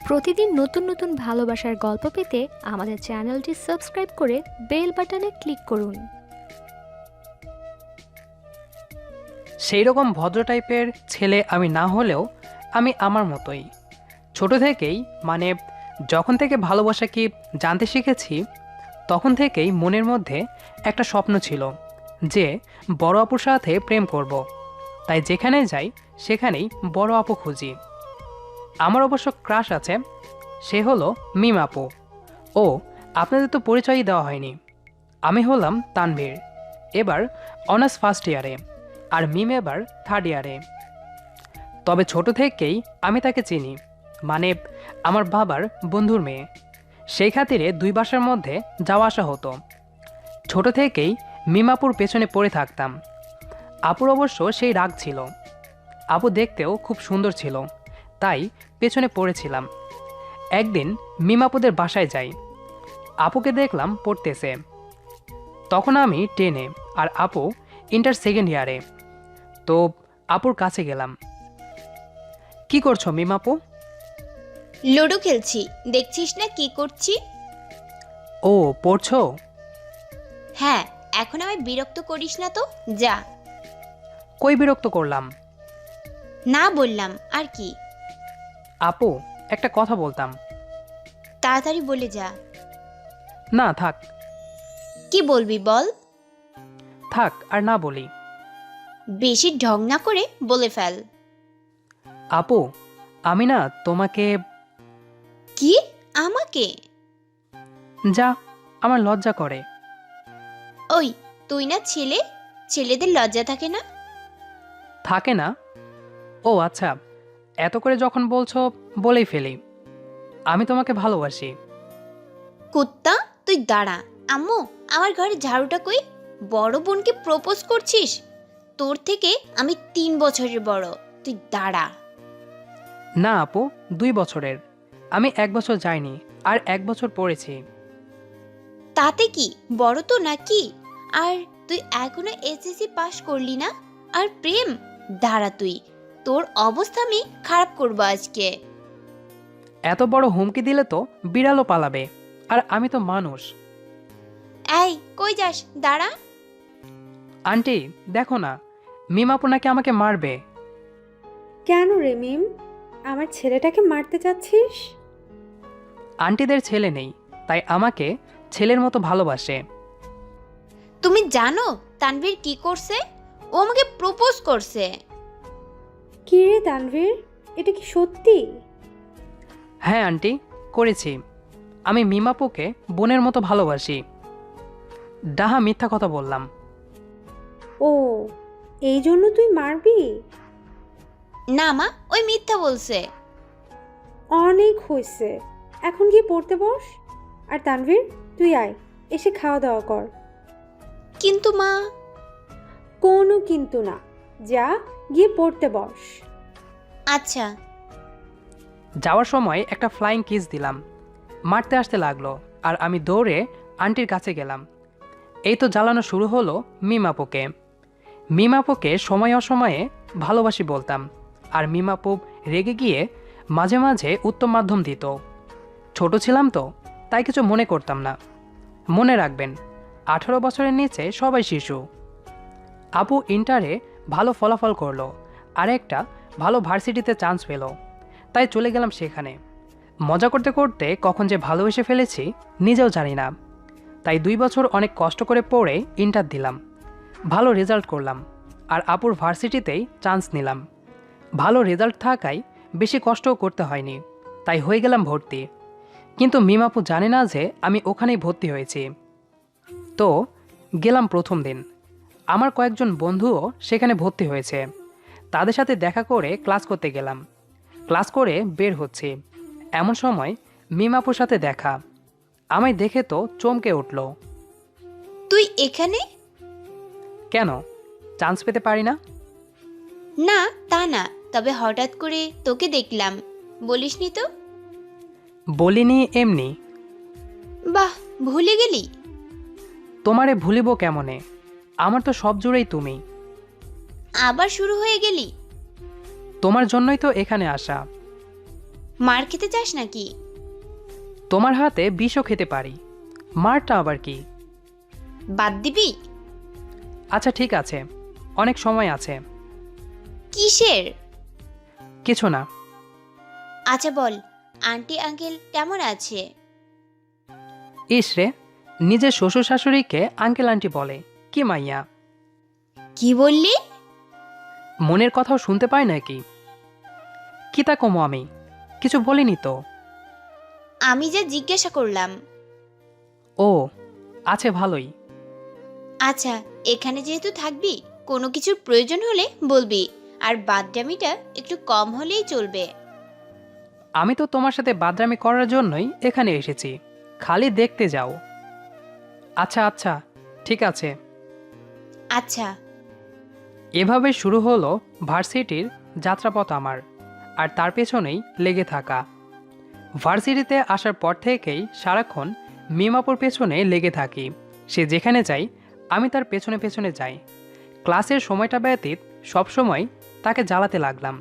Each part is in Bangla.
প্রতিদিন নতুন নতুন ভালোবাসার গল্প পেতে আমাদের চ্যানেলটি সাবস্ক্রাইব করে বেল বাটনে ক্লিক করুন। সেই রকম ভদ্র টাইপের ছেলে আমি না হলেও আমি আমার মতোই ছোট থেকেই যখন থেকে ভালোবাসা কি জানতে শিখেছি তখন থেকেই মনের মধ্যে একটা স্বপ্ন ছিল যে বড় আপুর সাথে প্রেম করব। তাই যেখানে যাই সেখানেই বড় আপু খুঁজি। আমার অবশ্য ক্রাশ আছে, সে হলো মিম আপু। ও আপনাদের তো পরিচয়ই দেওয়া হয়নি। আমি হলাম তানভীর, এবার অনার্স ফার্স্ট ইয়ারে, আর মিম এবার থার্ড ইয়ারে। তবে ছোট থেকেই আমি তাকে চিনি, মানে আমার বাবার বন্ধুর মেয়ে। সেই খাতিরে দুই বাসার মধ্যে যাওয়া আসা হতো। ছোট থেকেই মিমাপুর পেছনে পড়ে থাকতাম। আপুর অবশ্য সেই রাগ ছিল। আপু দেখতেও খুব সুন্দর ছিল, তাই পেছনে পড়েছিলাম। একদিন মিমাপুদের বাসায় যাই, আপুকে দেখলাম পড়তেছে। তখন আমি 10-এ আর আপু ইন্টার সেকেন্ড ইয়ারে। তো আপুর কাছে গেলাম। কি করছো মিমাপু? লুডো খেলছি, দেখছিস না কি করছি? ও পড়ছো? হ্যাঁ, এখন আমায় বিরক্ত করিস না তো, যা। কই বিরক্ত করলাম? না বললাম আর কি। আপু একটা কথা বলতাম। তাড়াতাড়ি বলে যা। না থাক। কি বলবি বল। থাক আর না বলি। বেশি ঢং না করে বলে ফেল। আপু আমি না তোমাকে। কি? আমাকে? যা, আমার লজ্জা করে। ওই, তুই না ছেলে, ছেলেদের লজ্জা থাকে না? থাকে না? ও আচ্ছা, এত করে যখন বলছো বলেই ফেলি। আমি তোমাকে ভালোবাসি। কুত্তা, তুই দাঁড়া। আম্মু, আমার ঘরে ঝাড়ুটা কই? বড় বোনকে প্রপোজ করছিস? তোর থেকে আমি 3 বছরের বড়, তুই দাঁড়া। না আপু, 2 বছরের। আমি 1 বছর যাইনি, আর 1 বছর পড়েছি। তাতে কি, বড় তো নাকি? আর তুই এখনো এসএসসি পাস করলি না, আর প্রেম? দাঁড়া তুই, তোর অবস্থা আমি খারাপ করবো আজকে। এত বড় হুমকি দিলে তো বিড়ালও পালাবে, আর আমি তো মানুষ। এই কই যাস, দাঁড়া। আন্টি দেখো না, মিমাপু নাকি আমাকে মারবে। কেন রে মিম, আমার ছেলেটাকে মারতে চাচ্ছিস? আন্টিদের ছেলে নেই, তাই আমাকে ছেলের মতো ভালোবাসে। তুমি জানো তানভীর কি করছে? ও আমাকে প্রপোজ করছে। কি রে তানভীর, এটা কি সত্যি? হ্যাঁ আন্টি, করেছি। আমি মিমাপুকে বোনের মতো ভালোবাসি। ডাহা মিথ্যা কথা বললাম। ও, এই জন্য তুই মারবি? না মা, ওই মিথ্যা বলছে। অনেক হয়েছে, এখন গিয়ে পড়তে বস। আর তানভীর, তুই আয়, এসে খাওয়া দাওয়া কর। কিন্তু মা। কোনো কিন্তু না, যা গিয়ে পড়তে বস। আচ্ছা। যাওয়ার সময় একটা ফ্লাইং কিস দিলাম। মারতে আসতে লাগলো, আর আমি দৌড়ে আন্টির কাছে গেলাম। এই তো জ্বালানো শুরু হলো মিমাপুকে। মিমাপুকে সময় অসময়ে ভালোবাসি বলতাম, আর মিমাপু রেগে গিয়ে মাঝে মাঝে উত্তম মাধ্যম দিত। ছোট ছিলাম তো, তাই কিছু মনে করতাম না। মনে রাখবেন, 18 বছরের নিচে সবাই শিশু। আপু ইন্টারে ভালো ফলাফল করলো, আর একটা ভালো ভার্সিটিতে চান্স পেল, তাই চলে গেলাম সেখানে। মজা করতে করতে কখন যে ভালোবেসে ফেলেছি নিজেও জানি না। তাই 2 বছর অনেক কষ্ট করে পড়ে ইন্টার দিলাম, ভালো রেজাল্ট করলাম, আর আপুর ভার্সিটিতেই চান্স নিলাম। ভালো রেজাল্ট থাকায় বেশি কষ্টও করতে হয়নি, তাই হয়ে গেলাম ভর্তি। কিন্তু মিমাপু জানে না যে আমি ওখানেই ভর্তি হয়েছি। তো গেলাম প্রথম দিন। আমার কয়েকজন বন্ধুও সেখানে ভর্তি হয়েছে, তাদের সাথে দেখা করে ক্লাস করতে গেলাম। ক্লাস করে বের হচ্ছি, এমন সময় মিমাপুর সাথে দেখা। আমায় দেখে তো চমকে উঠল। তুই এখানে? কেন, চান্স পেতে পারি না? না তা না, তবে হঠাৎ করে তোকে দেখলাম, বলিসনি তো। বলিনি, এমনি। বাহ, ভুলে গেলি? তোমারে ভুলিব কেমনে, আমার তো সব জুড়েই তুমি। আবার শুরু হয়ে গেলি? তোমার জন্যই তো এখানে আসা। মার খেতে চাস নাকি? তোমার হাতে বিষও খেতে পারি, মারটা আবার কি? বাদ দিবি? আচ্ছা ঠিক আছে, অনেক সময় আছে। কিসের? কিছু না। আচ্ছা বল, আন্টি আঙ্কেল কেমন আছে? ইস রে, নিজের শ্বশুর শাশুড়িকে আঙ্কেল আন্টি বলে, কি মাইয়া! কি বললি? মনের কথাও শুনতে পাই নাকি? কি তা কমো, আমি কিছু বলিনি তো। আমি যা জিজ্ঞাসা করলাম। ও আছে, ভালোই। আচ্ছা, এখানে যেহেতু থাকবি, কোনো কিছুর প্রয়োজন হলে বলবি, আর বাদরামিটা একটু কম হলেই চলবে। আমি তো তোমার সাথে বাদরামি করার জন্যই এখানে এসেছি, খালি দেখতে যাও। আচ্ছা আচ্ছা, ঠিক আছে। আচ্ছা। এভাবে শুরু হলো ভার্সিটির যাত্রাপথ আমার, আর তার পেছনেই লেগে থাকা। ভার্সিটিতে আসার পর থেকেই সারাক্ষণ মিমাপুর পেছনে লেগে থাকি। সে যেখানে যাই আমি তার পেছনে পেছনে যাই। ক্লাসের সময়টা ব্যতীত সবসময় তাকে জ্বালাতে লাগলাম।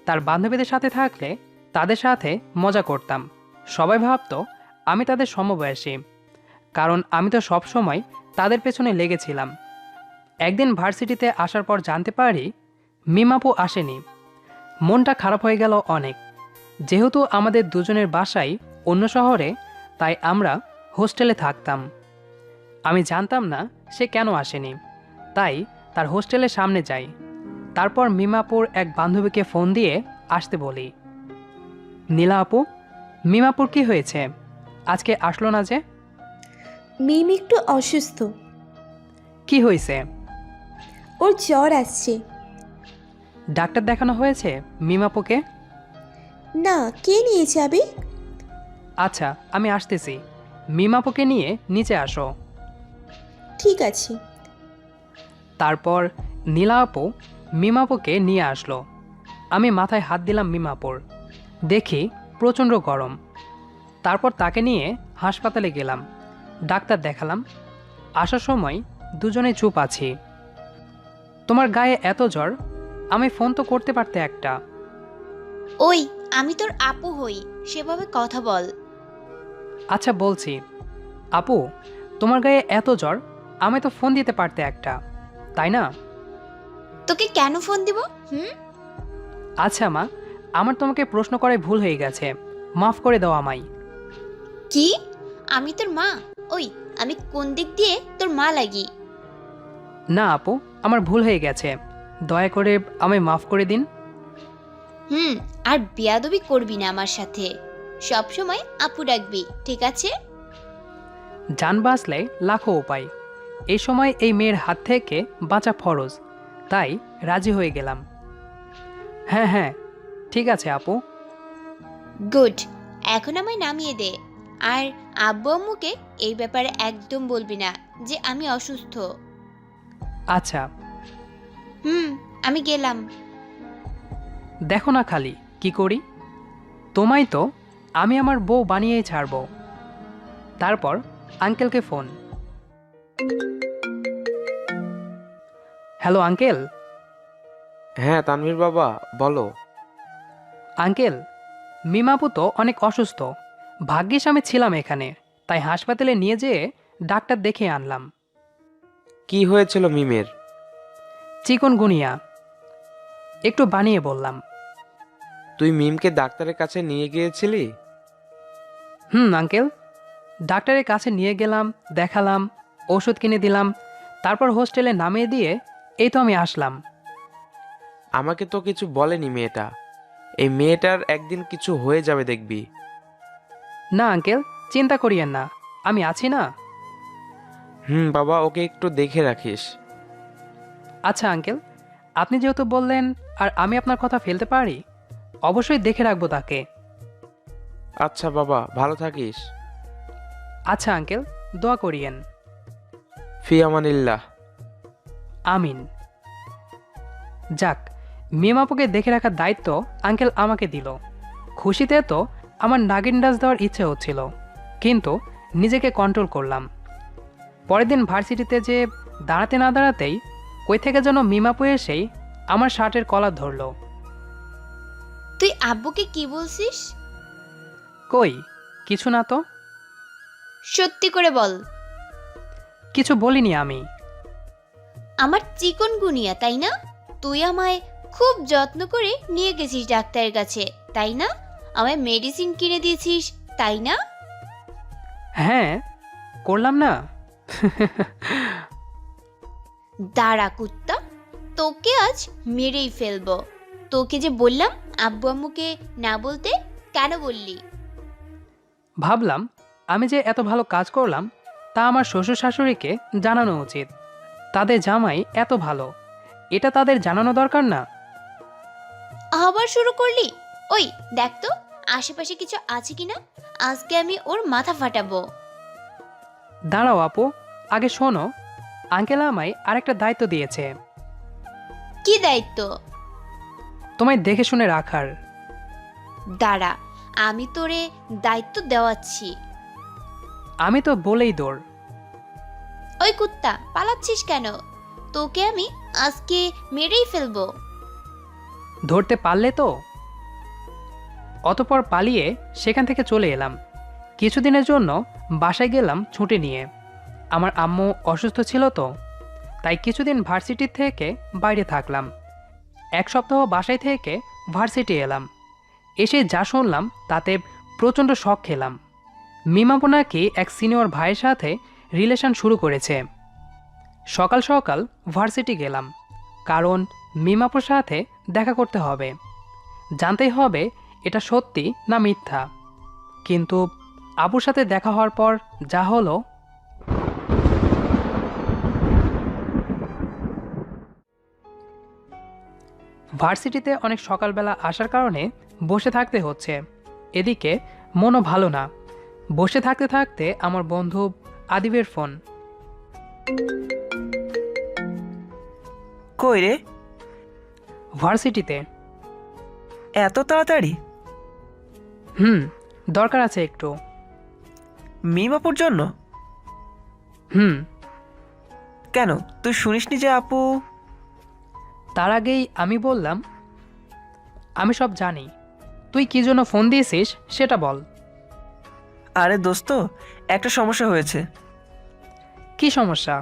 তার বান্ধবীদের সাথে থাকলে তাদের সাথে মজা করতাম। সবাই ভাবতো আমি তাদের সমবয়সী, কারণ আমি তো সবসময় তাদের পেছনে লেগেছিলাম। একদিন ভার্সিটিতে আসার পর জানতে পারি মিমাপু আসেনি। মনটা খারাপ হয়ে গেল অনেক। যেহেতু আমাদের দুজনের বাসাই অন্য শহরে, তাই আমরা হোস্টেলে থাকতাম। আমি জানতাম না সে কেন আসেনি, তাই তার হোস্টেলের সামনে যাই। তারপর মিমাপুর এক বান্ধবীকে ফোন দিয়ে আসতে বলি। নীলা আপু, মিমাপুর কি হয়েছে, আজকে আসলো না যে? মিম একটু অসুস্থ, কি হয়েছে? ওর জ্বর আসছে। ডাক্তার দেখানো হয়েছে মিমাপুকে? না, কে নিয়ে যাবে? আচ্ছা আমি আসতেছি, মিমাপুকে নিয়ে নিচে আসো। ঠিক আছে। তারপর নীলা আপু মিমাপুকে নিয়ে আসলো। আমি মাথায় হাত দিলাম মিমাপুর, দেখি প্রচণ্ড গরম। তারপর তাকে নিয়ে হাসপাতালে গেলাম, ডাক্তার দেখালাম। আসার সময় দুজনে চুপ আছি। তোমার গায়ে এত জ্বর, আমি ফোন তো করতে পারতে একটা। ওই, আমি তোর আপু হই, সেভাবে কথা বল। আচ্ছা বলছি। আপু, তোমার গায়ে এত জ্বর, আমি তো ফোন দিতে পারতে একটা, তাই না? তোকে কেন ফোন দিব? আচ্ছা মা, আমার তোমাকে প্রশ্ন করায় ভুল হয়ে গেছে, মাফ করে দাও আমায়। কি? আমি তোর মা? ওই, আমি কোন দিক দিয়ে তোর মা লাগি? না আপু, আমার ভুল হয়ে গেছে, দয়া করে আমায় মাফ করে দিন। আর বেয়াদবি করবি না আমার সাথে, সব সময় আপু ডাকবি, ঠিক আছে? জান বাঁচলে লাখো উপায়, এই সময় এই মেয়ের হাত থেকে বাঁচা ফরজ, তাই রাজি হয়ে গেলাম। হ্যাঁ হ্যাঁ, ঠিক আছে আপু। গুড। এখন আমায় নামিয়ে দে। আর আব্বু আম্মুকে এই ব্যাপারে একদম বলবি না যে আমি অসুস্থ। আচ্ছা। আমি গেলাম। দেখো না খালি কি করি, তোমায় তো আমি আমার বউ বানিয়েই ছাড়ব। তারপর আঙ্কেলকে ফোন। Hello uncle. হ্যাঁ তানভীর বাবা, বলো। আঙ্কেল, মিমাপু তো অনেক অসুস্থ, ভাগ্যিস আমি ছিলাম এখানে, তাই হাসপাতালে নিয়ে যেয়ে ডাক্তার দেখে আনলাম। কি হয়েছিল মিমের? চিকনগুনিয়া, একটু বানিয়ে বললাম। তুই মিমকে ডাক্তারের কাছে নিয়ে গিয়েছিলি? আঙ্কেল, ডাক্তারের কাছে নিয়ে গেলাম, দেখালাম, ওষুধ কিনে দিলাম, তারপর হোস্টেলে নামিয়ে দিয়ে এই তো আমি আসলাম। আমাকে তো কিছু বলেনি মেয়েটা। এই মেয়েটার একদিন কিছু হয়ে যাবে দেখবি। না আঙ্কেল, চিন্তা করিয়েন না, আমি আছি না। বাবা, ওকে একটু দেখে রাখিস। আচ্ছা আঙ্কেল, আপনি যেহেতু বললেন আর আমি আপনার কথা ফেলতে পারি, অবশ্যই দেখে রাখবো তাকে। আচ্ছা বাবা, ভালো থাকিস। আচ্ছা আঙ্কেল, দোয়া করিয়েন। ফি আমানিল্লাহ। আমিন। যাক, মিমাপুকে দেখে রাখার দায়িত্ব আঙ্কেল আমাকে দিল। খুশিতে তো আমার নাগিন ডাস দেওয়ার ইচ্ছে হচ্ছিল, কিন্তু নিজেকে কন্ট্রোল করলাম। পরের দিন ভার্সিটিতে যে দাঁড়াতে না দাঁড়াতেই কই থেকে যেন মিমাপু এসেই আমার শার্টের কলার ধরল। তুই আব্বুকে কি বলছিস? কই কিছু না তো। সত্যি করে বল। কিছু বলিনি আমি। আমার চিকনগুনিয়া তাই না? তুই আমায় খুব যত্ন করে নিয়ে গেছিস ডাক্তারের কাছে তাই না? আমায় মেডিসিন কিনে দিয়েছিস তাই না? হ্যাঁ, করলাম না। দাঁড়া কুত্তা, তোকে আজ মেরেই ফেলবো। তোকে যে বললাম আব্বু আম্মুকে না বলতে, কেন বললি? ভাবলাম আমি যে এত ভালো কাজ করলাম তা আমার শ্বশুর শাশুড়িকে জানানো উচিত। তাদের জামাই এত ভালো, এটা তাদের জানানো দরকার না? আবার শুরু করলি? ওই দেখ তো আশেপাশে কিছু আছে কিনা, আজকে আমি ওর মাথা ফাটাবো। দাঁড়াও আপু, আগে শোনো। আঙ্কেল আমায় আরেকটা দায়িত্ব দিয়েছে, কি দায়িত্ব? তোমায় দেখে শুনে রাখার। দাঁড়া, আমি তোরে দায়িত্ব দেওয়াচ্ছি। আমি তো বলেই দৌড়। ওই কুত্তা, পালাচ্ছিস কেন? তোকে আমি আজকে মেরেই ফেলবো। ধরতে পারলে তো। অতপর পালিয়ে সেখান থেকে চলে এলাম। কিছুদিনের জন্য বাসায় গেলাম ছুটি নিয়ে। আমার আম্মু অসুস্থ ছিল তো, তাই কিছুদিন ভার্সিটি থেকে বাইরে থাকলাম। এক সপ্তাহ বাসায় থেকে ভার্সিটি এলাম। এসে যা শুনলাম তাতে প্রচণ্ড শক খেলাম। মিমাপু নাকি এক সিনিয়র ভাইয়ের সাথে রিলেশন শুরু করেছে। সকাল সকাল ভার্সিটি গেলাম, কারণ মিমাপুর সাথে দেখা করতে হবে, জানতেই হবে এটা সত্যি না মিথ্যা। কিন্তু আপুর সাথে দেখা হওয়ার পর যা হলো। ভার্সিটিতে অনেক সকালবেলা আসার কারণে বসে থাকতে হচ্ছে। এদিকে মনও ভালো না। বসে থাকতে থাকতে আমার বন্ধু আদিবের ফোন। কই রে? ভার্সিটিতে। এত তাড়াতাড়ি? দরকার আছে একটু। মিমাপুর জন্য? হুম। কেন, তুই শুনিসনি যে আপু? তার আগেই আমি বললাম, আমি সব জানি, তুই কি জন্য ফোন দিয়েছিস সেটা বল। আরে দোস্ত, একটা সমস্যা হয়েছে। কি সমস্যা?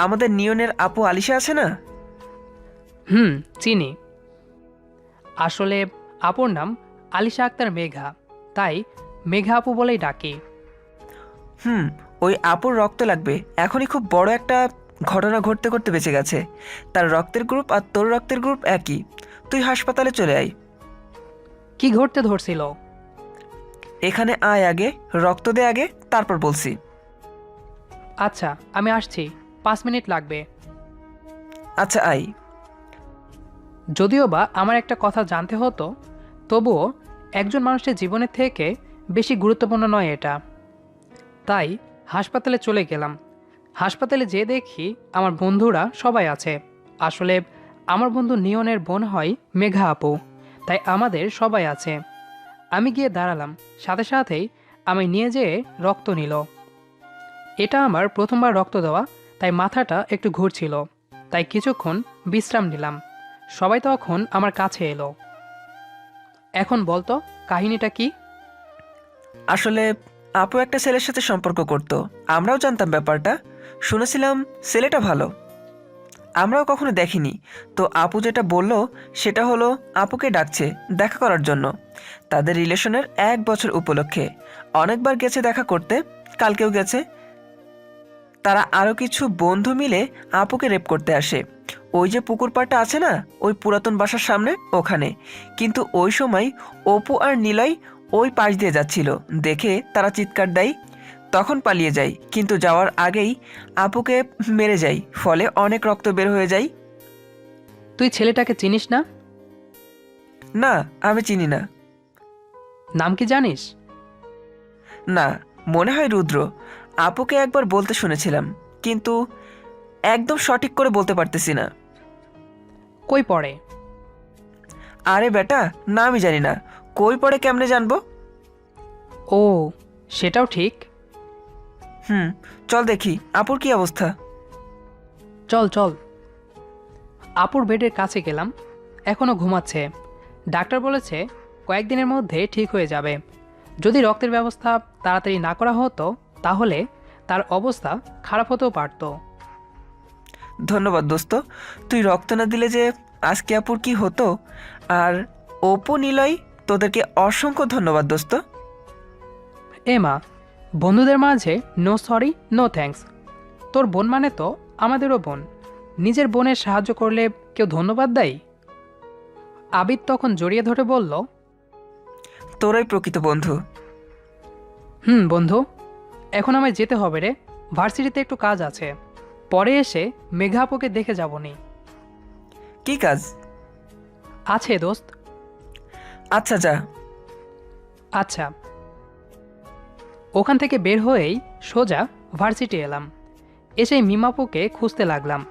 আমাদের নিয়নের আপু আলিশা আছে না? চিনি। আসলে আপুর নাম আলিশা আক্তার মেঘা, তাই মেঘা আপু বলেই ডাকি। ওই আপুর রক্ত লাগবে। এখনই খুব বড় একটা ঘটনা ঘটতে ঘটতে বেঁচে গেছে। তার রক্তের গ্রুপ আর তোর রক্তের গ্রুপ একই। তুই হাসপাতালে চলে আয়। কি ঘটতে ধরছিল? এখানে আয় আগে, রক্ত দে আগে, তারপর বলছি। আচ্ছা, আমি আসছি, 5 মিনিট লাগবে। আচ্ছা আয়। যদিও বা আমার একটা কথা জানতে হতো, তবুও একজন মানুষের জীবনের থেকে বেশি গুরুত্বপূর্ণ নয় এটা। তাই হাসপাতালে চলে গেলাম। হাসপাতালে যেয়ে দেখি আমার বন্ধুরা সবাই আছে। আসলে আমার বন্ধু নিয়নের বোন হয় মেঘা আপু, তাই আমাদের সবাই আছে। আমি গিয়ে দাঁড়ালাম, সাথে সাথেই আমায় নিয়ে যেয়ে রক্ত নিল। এটা আমার প্রথমবার রক্ত দেওয়া, তাই মাথাটা একটু ঘুরছিল, তাই কিছুক্ষণ বিশ্রাম নিলাম। সবাই তখন আমার কাছে এলো। এখন বলতো কাহিনীটা কি? আসলে আপু একটা ছেলের সাথে সম্পর্ক করত। আমরাও জানতাম ব্যাপারটা, শুনেছিলাম ছেলেটা ভালো। আমরাও কখনো দেখিনি। তো আপু যেটা বলল সেটা হলো আপুকে ডাকছে দেখা করার জন্য, তাদের রিলেশনের 1 বছর উপলক্ষে। অনেকবার গেছে দেখা করতে, কালকেও গেছে। তারা আরও কিছু বন্ধু মিলে আপুকে রেপ করতে আসে। ওই যে পুকুর পাড়টা আছে না, ওই পুরাতন বাসার সামনে, ওখানে। কিন্তু ওই সময় অপু আর নিলয় ওই পাশ দিয়ে যাচ্ছিল, দেখে তারা চিৎকার দেয়। তখন পালিয়ে যায়, কিন্তু যাওয়ার আগেই আপুকে মেরে যায়, ফলে অনেক রক্ত বের হয়ে যায়। তুই ছেলেটাকে চিনিস না? না, আমি চিনি না। নাম কি জানিস? না, মনে হয় রুদ্র। আপুকে একবার বলতে শুনেছিলাম, কিন্তু একদম সঠিক করে বলতে পারতেছি না। কই পড়ে? আরে বেটা, না আমি জানি না, কই পড়ে কেমনে জানবো? ও, সেটাও ঠিক। চল দেখি আপুর কি অবস্থা। চল চল। আপুর বেডের কাছে গেলাম। এখনও ঘুমাচ্ছে। ডাক্তার বলেছে কয়েকদিনের মধ্যে ঠিক হয়ে যাবে। যদি রক্তের ব্যবস্থা তাড়াতাড়ি না করা হতো তাহলে তার অবস্থা খারাপ হতেও পারত। ধন্যবাদ দোস্ত, তুই রক্ত না দিলে যে আজকে আপুর কি হতো। আর অপু নিলয়, তোদেরকে অসংখ্য ধন্যবাদ দোস্ত। মা, বন্ধুদের মাঝে নো সরি নো থ্যাঙ্কস। তোর বোন মানে তো আমাদেরও বোন। নিজের বোনের সাহায্য করলে কেউ ধন্যবাদ দেয়? আবিদ তখন জড়িয়ে ধরে বলল, তোরাই প্রকৃত বন্ধু। বন্ধু, এখন আমায় যেতে হবে রে, ভার্সিটিতে একটু কাজ আছে। পরে এসে মেঘা আপুকে দেখে যাবনি। কি কাজ? আছে দোস্ত। আচ্ছা যা। আচ্ছা। ওখান থেকে বের হয়েই সোজা ভার্সিটি এলাম। এসে মিমাপুকে খুঁজতে লাগলাম।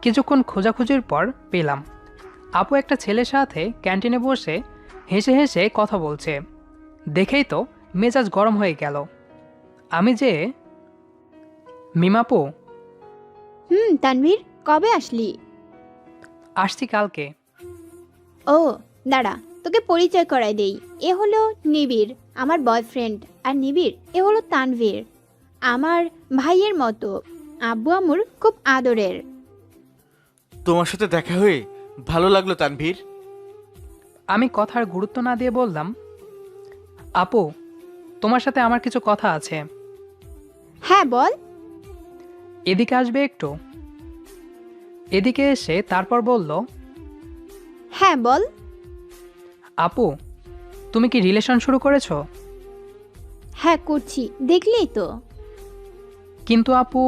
কিছুক্ষণ খোঁজাখুঁজির পর পেলাম। আপু একটা ছেলের সাথে ক্যান্টিনে বসে হেসে হেসে কথা বলছে। দেখেই তো মেজাজ গরম হয়ে গেল। আমি যে, মিমাপু, তানভীর, কবে আসলি? আসছি কালকে। ও দাঁড়া, তোকে পরিচয় করাই দেই। এ হলো নিবিড়, আমার বয়ফ্রেন্ড। আর নিবিড়, এ হলো তানভীর, আমার ভাইয়ের মতো। আব্বু আম্মুর খুব আদরের। তোমার সাথে দেখা হয়ে ভালো লাগলো তানভীর। আমি কথার গুরুত্ব না দিয়ে বললাম, আপু, তোমার সাথে আমার কিছু কথা আছে। হ্যাঁ বল। এদিকে আসবে একটু? এদিকে এসে তারপর বলল, হ্যাঁ বল। আপু, তুমি কি রিলেশন শুরু করেছো? হ্যাঁ করছি, দেখলেই তো। কিন্তু আপু,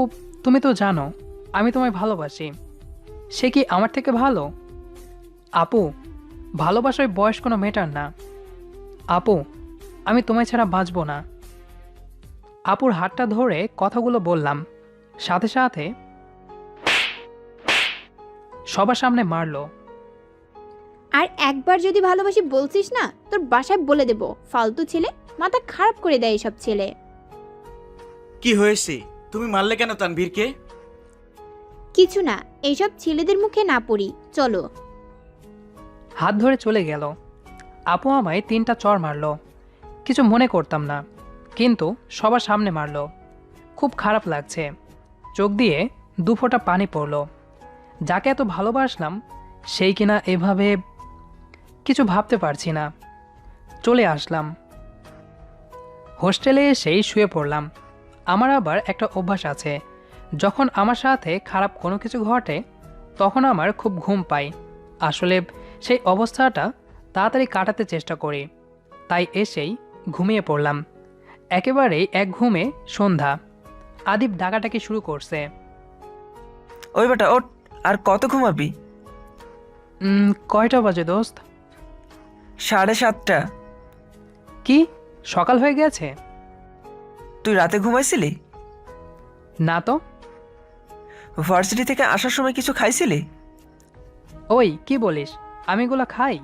তুমি তো জানো আমি তোমায় ভালোবাসি। সে কি আমার থেকে ভালো? আপু, ভালোবাসায় বয়স কোনো ম্যাটার না। আপু, আমি তোমায় ছাড়া বাঁচব না। আপুর হাতটা ধরে কথাগুলো বললাম, সাথে সাথে সবার সামনে মারলো। আর একবার যদি ভালোবাসি বলছিস না, তোর বাসায় বলে দেব। ফালতু ছেলে, মাথা খারাপ করে দেয় এসব ছেলে। কি হয়েছে? তুমি মারলে কেন তানভীরকে? কিছু না, এইসব ছেলেদের মুখে না পড়ি, চলো। হাত ধরে চলে গেল। আপু আমায় 3টা চড় মারলো। কিছু মনে করতাম না, কিন্তু সবার সামনে মারলো। খুব খারাপ লাগছে। চোখ দিয়ে 2 ফোঁটা পানি পড়ল। যাকে এত ভালোবাসলাম সেই কিনা এভাবে। কিছু ভাবতে পারছি না। চলে আসলাম। হোস্টেলে এসেই শুয়ে পড়লাম। আমার আবার একটা অভ্যাস আছে, যখন আমার সাথে খারাপ কোনো কিছু ঘটে তখন আমার খুব ঘুম পায়। আসলে সেই অবস্থাটা তাড়াতাড়ি কাটাতে চেষ্টা করি। তাই এসেই ঘুমিয়ে পড়লাম। একেবারেই এক ঘুমে সন্ধ্যা। আদিব ডাকাটাকি শুরু করছে। ওই বেটা ওঠ, আর কত ঘুমাবি? কয়টা বাজে দোস্ত? 7:30। কি, সকাল হয়ে গেছে? তুই রাতে ঘুমাইছিলি? না তো। ভার্সিটি থেকে আসার সময় কিছু খাইছিলি? ওই কি বলিস, আমি এগুলো খাই?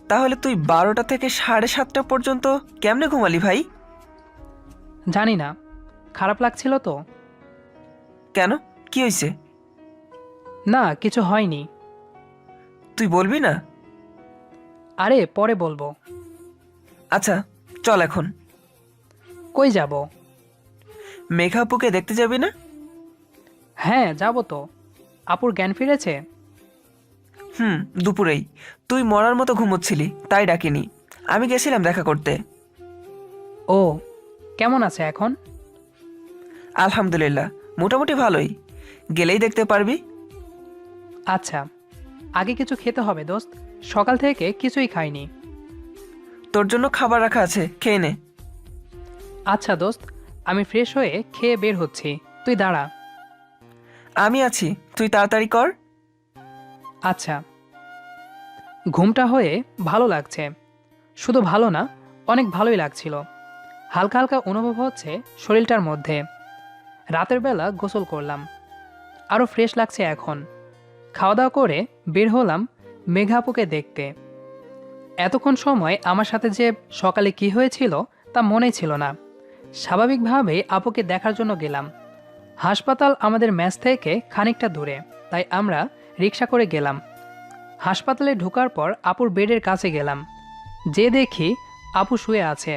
তাহলে তুই 12টা থেকে 7:30 পর্যন্ত কেমনে ঘুমালি ভাই? জানি না, খারাপ লাগছিল তো। কেন, কি হয়েছে? না, কিছু হয়নি। তুই বলবি না? আরে পরে বলবো। আচ্ছা চল এখন। কই যাব? মেঘা আপুকে দেখতে যাবি না? হ্যাঁ যাব তো। আপুর জ্ঞান ফিরেছে? দুপুরেই। তুই মরার মতো ঘুমোচ্ছিলি, তাই ডাকিনি। আমি গেছিলাম দেখা করতে। ও, কেমন আছে এখন? আলহামদুলিল্লাহ, মোটামুটি ভালোই। গেলেই দেখতে পারবি। আচ্ছা, আগে কিছু খেতে হবে দোস্ত, সকাল থেকে কিছুই খাইনি। তোর জন্য খাবার রাখা আছে, খেয়ে নে। আচ্ছা দোস্ত, আমি ফ্রেশ হয়ে খেয়ে বের হচ্ছি, তুই দাঁড়া। আমি আছি, তুই তাড়াতাড়ি কর। আচ্ছা। ঘুমটা হয়ে ভালো লাগছে। শুধু ভালো না, অনেক ভালোই লাগছিল। হালকা হালকা অনুভব হচ্ছে শরীরটার মধ্যে। রাতের বেলা গোসল করলাম, আরও ফ্রেশ লাগছে এখন। খাওয়া দাওয়া করে বের হলাম মেঘা আপুকে দেখতে। এতক্ষণ সময় আমার সাথে যে সকালে কি হয়েছিল তা মনেই ছিল না। স্বাভাবিকভাবেই আপুকে দেখার জন্য গেলাম। হাসপাতাল আমাদের মেস থেকে খানিকটা দূরে, তাই আমরা রিক্সা করে গেলাম। হাসপাতালে ঢোকার পর আপুর বেডের কাছে গেলাম। যে দেখি আপু শুয়ে আছে।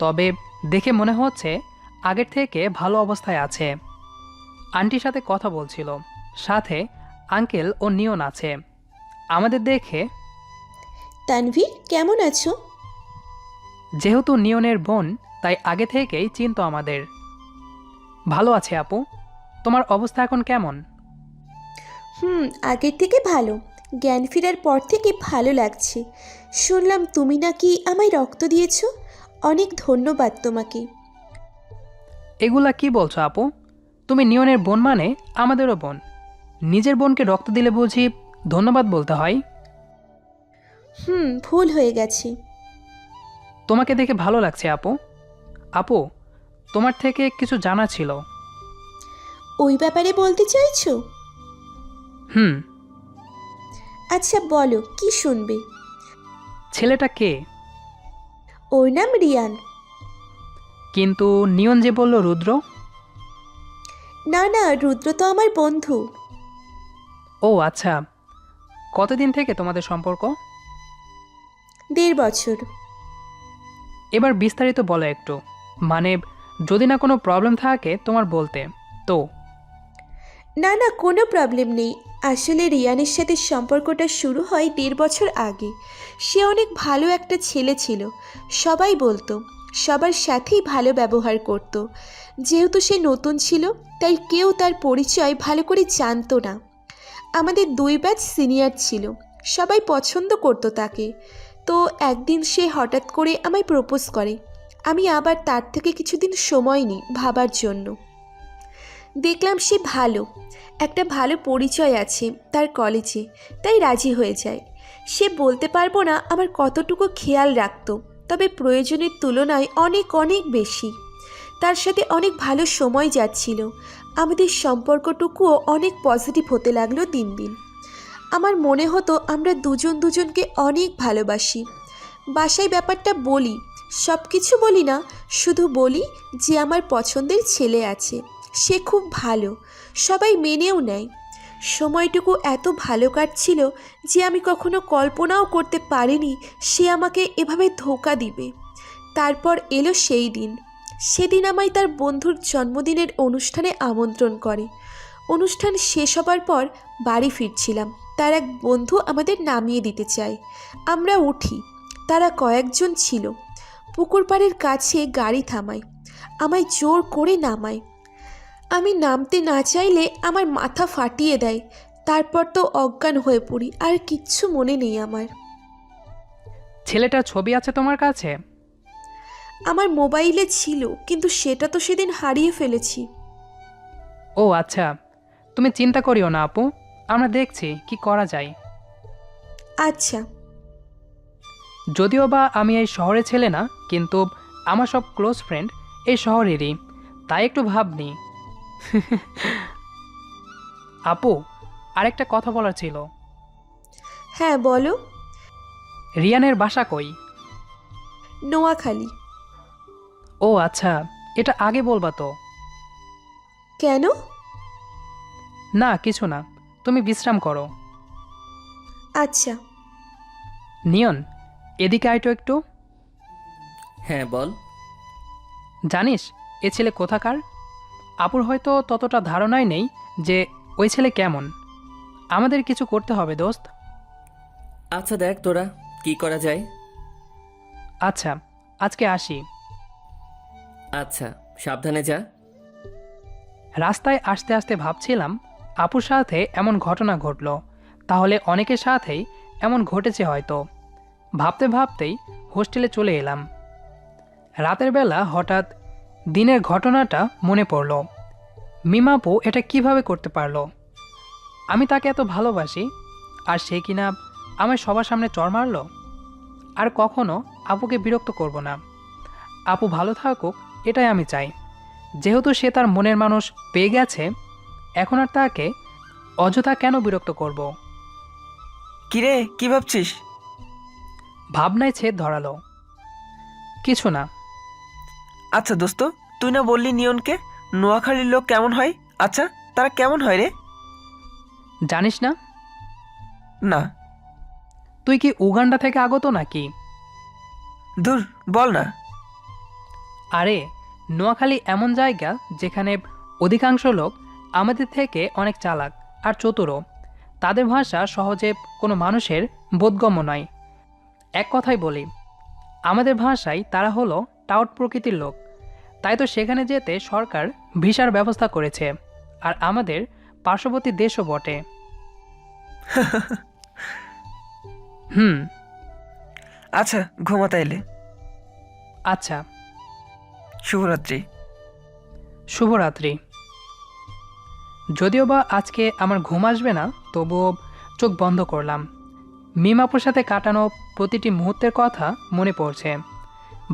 তবে দেখে মনে হচ্ছে আগের থেকে ভালো অবস্থায় আছে। আন্টির সাথে কথা বলছিল, সাথে আঙ্কেল ও নিয়ন আছে। আমাদের দেখে, তানভীর কেমন আছো? যেহেতু নিয়নের বোন, তাই আগে থেকেই চিনতো আমাদের। ভালো আছে আপু, তোমার অবস্থা এখন কেমন? আগের থেকে ভালো। জ্ঞান ফেরার পর থেকে ভালো লাগছে। শুনলাম তুমি নাকি আমায় রক্ত দিয়েছো। অনেক ধন্যবাদ তোমাকে। এগুলা কি বলছো আপু? তুমি নিয়নের বোন মানে আমাদেরও বোন। নিজের বোনকে রক্ত দিলে বুঝি ধন্যবাদ বলতে হয়? ভুল হয়ে গেছে। তোমাকে দেখে ভালো লাগছে আপু। আপু, তোমার থেকে কিছু জানা ছিল। ওই ব্যাপারে বলতে চাইছো? হুম। আচ্ছা বলো, কি শুনবে? ছেলেটা কে? ওর নাম রিয়ান। কিন্তু নিয়ন যে বলল রুদ্র। না না, রুদ্র তো আমার বন্ধু। ও আচ্ছা। কতদিন থেকে তোমাদের সম্পর্ক? 1.5 বছর। এবার বিস্তারিত বলো একটু। মানে যদি না কোনো প্রবলেম থাকে তোমার বলতে তো। না না, কোনো প্রবলেম নেই। আসলে রিয়ানের সাথে সম্পর্কটা শুরু হয় 1.5 বছর আগে। সে অনেক ভালো একটা ছেলে ছিল। সবাই বলতো, সবার সাথেই ভালো ব্যবহার করত। যেহেতু সে নতুন ছিল, তাই কেউ তার পরিচয় ভালো করে জানতো না। আমাদের 2 ব্যাচ সিনিয়র ছিল, সবাই পছন্দ করতো তাকে। তো একদিন সে হঠাৎ করে আমায় প্রপোজ করে। আমি আবার তার থেকে কিছুদিন সময় নিই ভাবার জন্য। দেখলাম সে ভালো, একটা ভালো পরিচয় আছে তার কলেজে, তাই রাজি হয়ে যায়। সে বলতে পারবো না আমার কতটুকু খেয়াল রাখতো, তবে প্রয়োজনের তুলনায় অনেক অনেক বেশি। তার সাথে অনেক ভালো সময় যাচ্ছিল। আমাদের সম্পর্কটুকুও অনেক পজিটিভ হতে লাগলো দিন দিন। আমার মনে হতো আমরা দুজন দুজনকে অনেক ভালোবাসি। বাসায় ব্যাপারটা বলি, সব কিছু বলি না, শুধু বলি যে আমার পছন্দের ছেলে আছে, সে খুব ভালো, সবাই মেনেও নেয়। সময়টুকু এত ভালো কাটছিল যে আমি কখনো কল্পনাও করতে পারিনি সে আমাকে এভাবে ধোঁকা দিবে। তারপর এলো সেই দিন। সেদিন আমায় তার বন্ধুর জন্মদিনের অনুষ্ঠানে আমন্ত্রণ করে। অনুষ্ঠান শেষ হবার পর বাড়ি ফিরছিলাম, তার এক বন্ধু আমাদের নামিয়ে দিতে চায়। আমরা উঠি, তারা কয়েকজন ছিল। পুকুর পাড়ের কাছে গাড়ি থামায়, আমায় জোর করে নামায়। আমি নামতে না চাইলে আমার মাথা ফাটিয়ে দেয়। তারপর তো অজ্ঞান হয়ে পড়ি, আর কিচ্ছু মনে নেই আমার। ছেলেটার ছবি আছে তোমার কাছে? আমার মোবাইলে ছিল, কিন্তু সেটা তো সেদিন হারিয়ে ফেলেছি। ও আচ্ছা, তুমি চিন্তা করিও না আপু, আমরা দেখছি কি করা যায়। আচ্ছা। যদিও বা আমি এই শহরে ছেলে না, কিন্তু আমার সব ক্লোজ ফ্রেন্ড এই শহরেরই, তাই একটু ভাবনি। আপু, আরেকটা কথা বলার ছিল। হ্যাঁ বলো। রিয়ানের বাসা কই? নোয়াখালী। ও আচ্ছা, এটা আগে বলবা তো। কেন? না কিছু না, তুমি বিশ্রাম করো। আচ্ছা। নিয়ন, এদিকে আইটো একটু। হ্যাঁ বল। জানিস এ ছেলে কোথাকার? আপুর হয়তো ততটা ধারণাই নেই যে ওই ছেলে কেমন। আমাদের কিছু করতে হবে দোস্ত। আচ্ছা দেখ তোরা কি করা যায়। আচ্ছা, আজকে আসি। আচ্ছা, সাবধানে যা। রাস্তায় আসতে আসতে ভাবছিলাম আপুর সাথে এমন ঘটনা ঘটল, তাহলে অনেকের সাথেই এমন ঘটেছে হয়তো। ভাবতে ভাবতেই হোস্টেলে চলে এলাম। রাতের বেলা হঠাৎ দিনের ঘটনাটা মনে পড়ল। মিমাপু এটা কিভাবে করতে পারলো? আমি তাকে এত ভালোবাসি, আর সে কিনা আমায় সবার সামনে চড় মারল। আর কখনো আপুকে বিরক্ত করব না। আপু ভালো থাকুক, এটাই আমি চাই। যেহেতু সে তার মনের মানুষ পেয়ে গেছে, এখন আর তাকে অযথা কেন বিরক্ত করব? কিরে, কি ভাবছিস? ভাবনায় ছেদ ধরালো। কিছু না। আচ্ছা দোস্ত, তুই না বললি নিয়নকে নোয়াখালীর লোক কেমন হয়? আচ্ছা, তারা কেমন হয় রে? জানিস না? না। তুই কি উগান্ডা থেকে আগত নাকি? দূর, বল না। আরে নোয়াখালী এমন জায়গা যেখানে অধিকাংশ লোক আমাদের থেকে অনেক চালাক আর চতুরও। তাদের ভাষা সহজে কোনো মানুষের বোধগম্য নয়। এক কথাই বলি, আমাদের ভাষায় তারা হলো টাউট প্রকৃতির লোক। তাই তো সেখানে যেতে সরকার ভিসার ব্যবস্থা করেছে, আর আমাদের পার্শ্ববর্তী দেশও বটে। হুম। আচ্ছা, ঘুমাতে এলে। আচ্ছা, শুভরাত্রি। শুভরাত্রি। যদিও বা আজকে আমার ঘুম আসবে না, তবুও চোখ বন্ধ করলাম। মিমাপুর সাথে কাটানো প্রতিটি মুহূর্তের কথা মনে পড়ছে।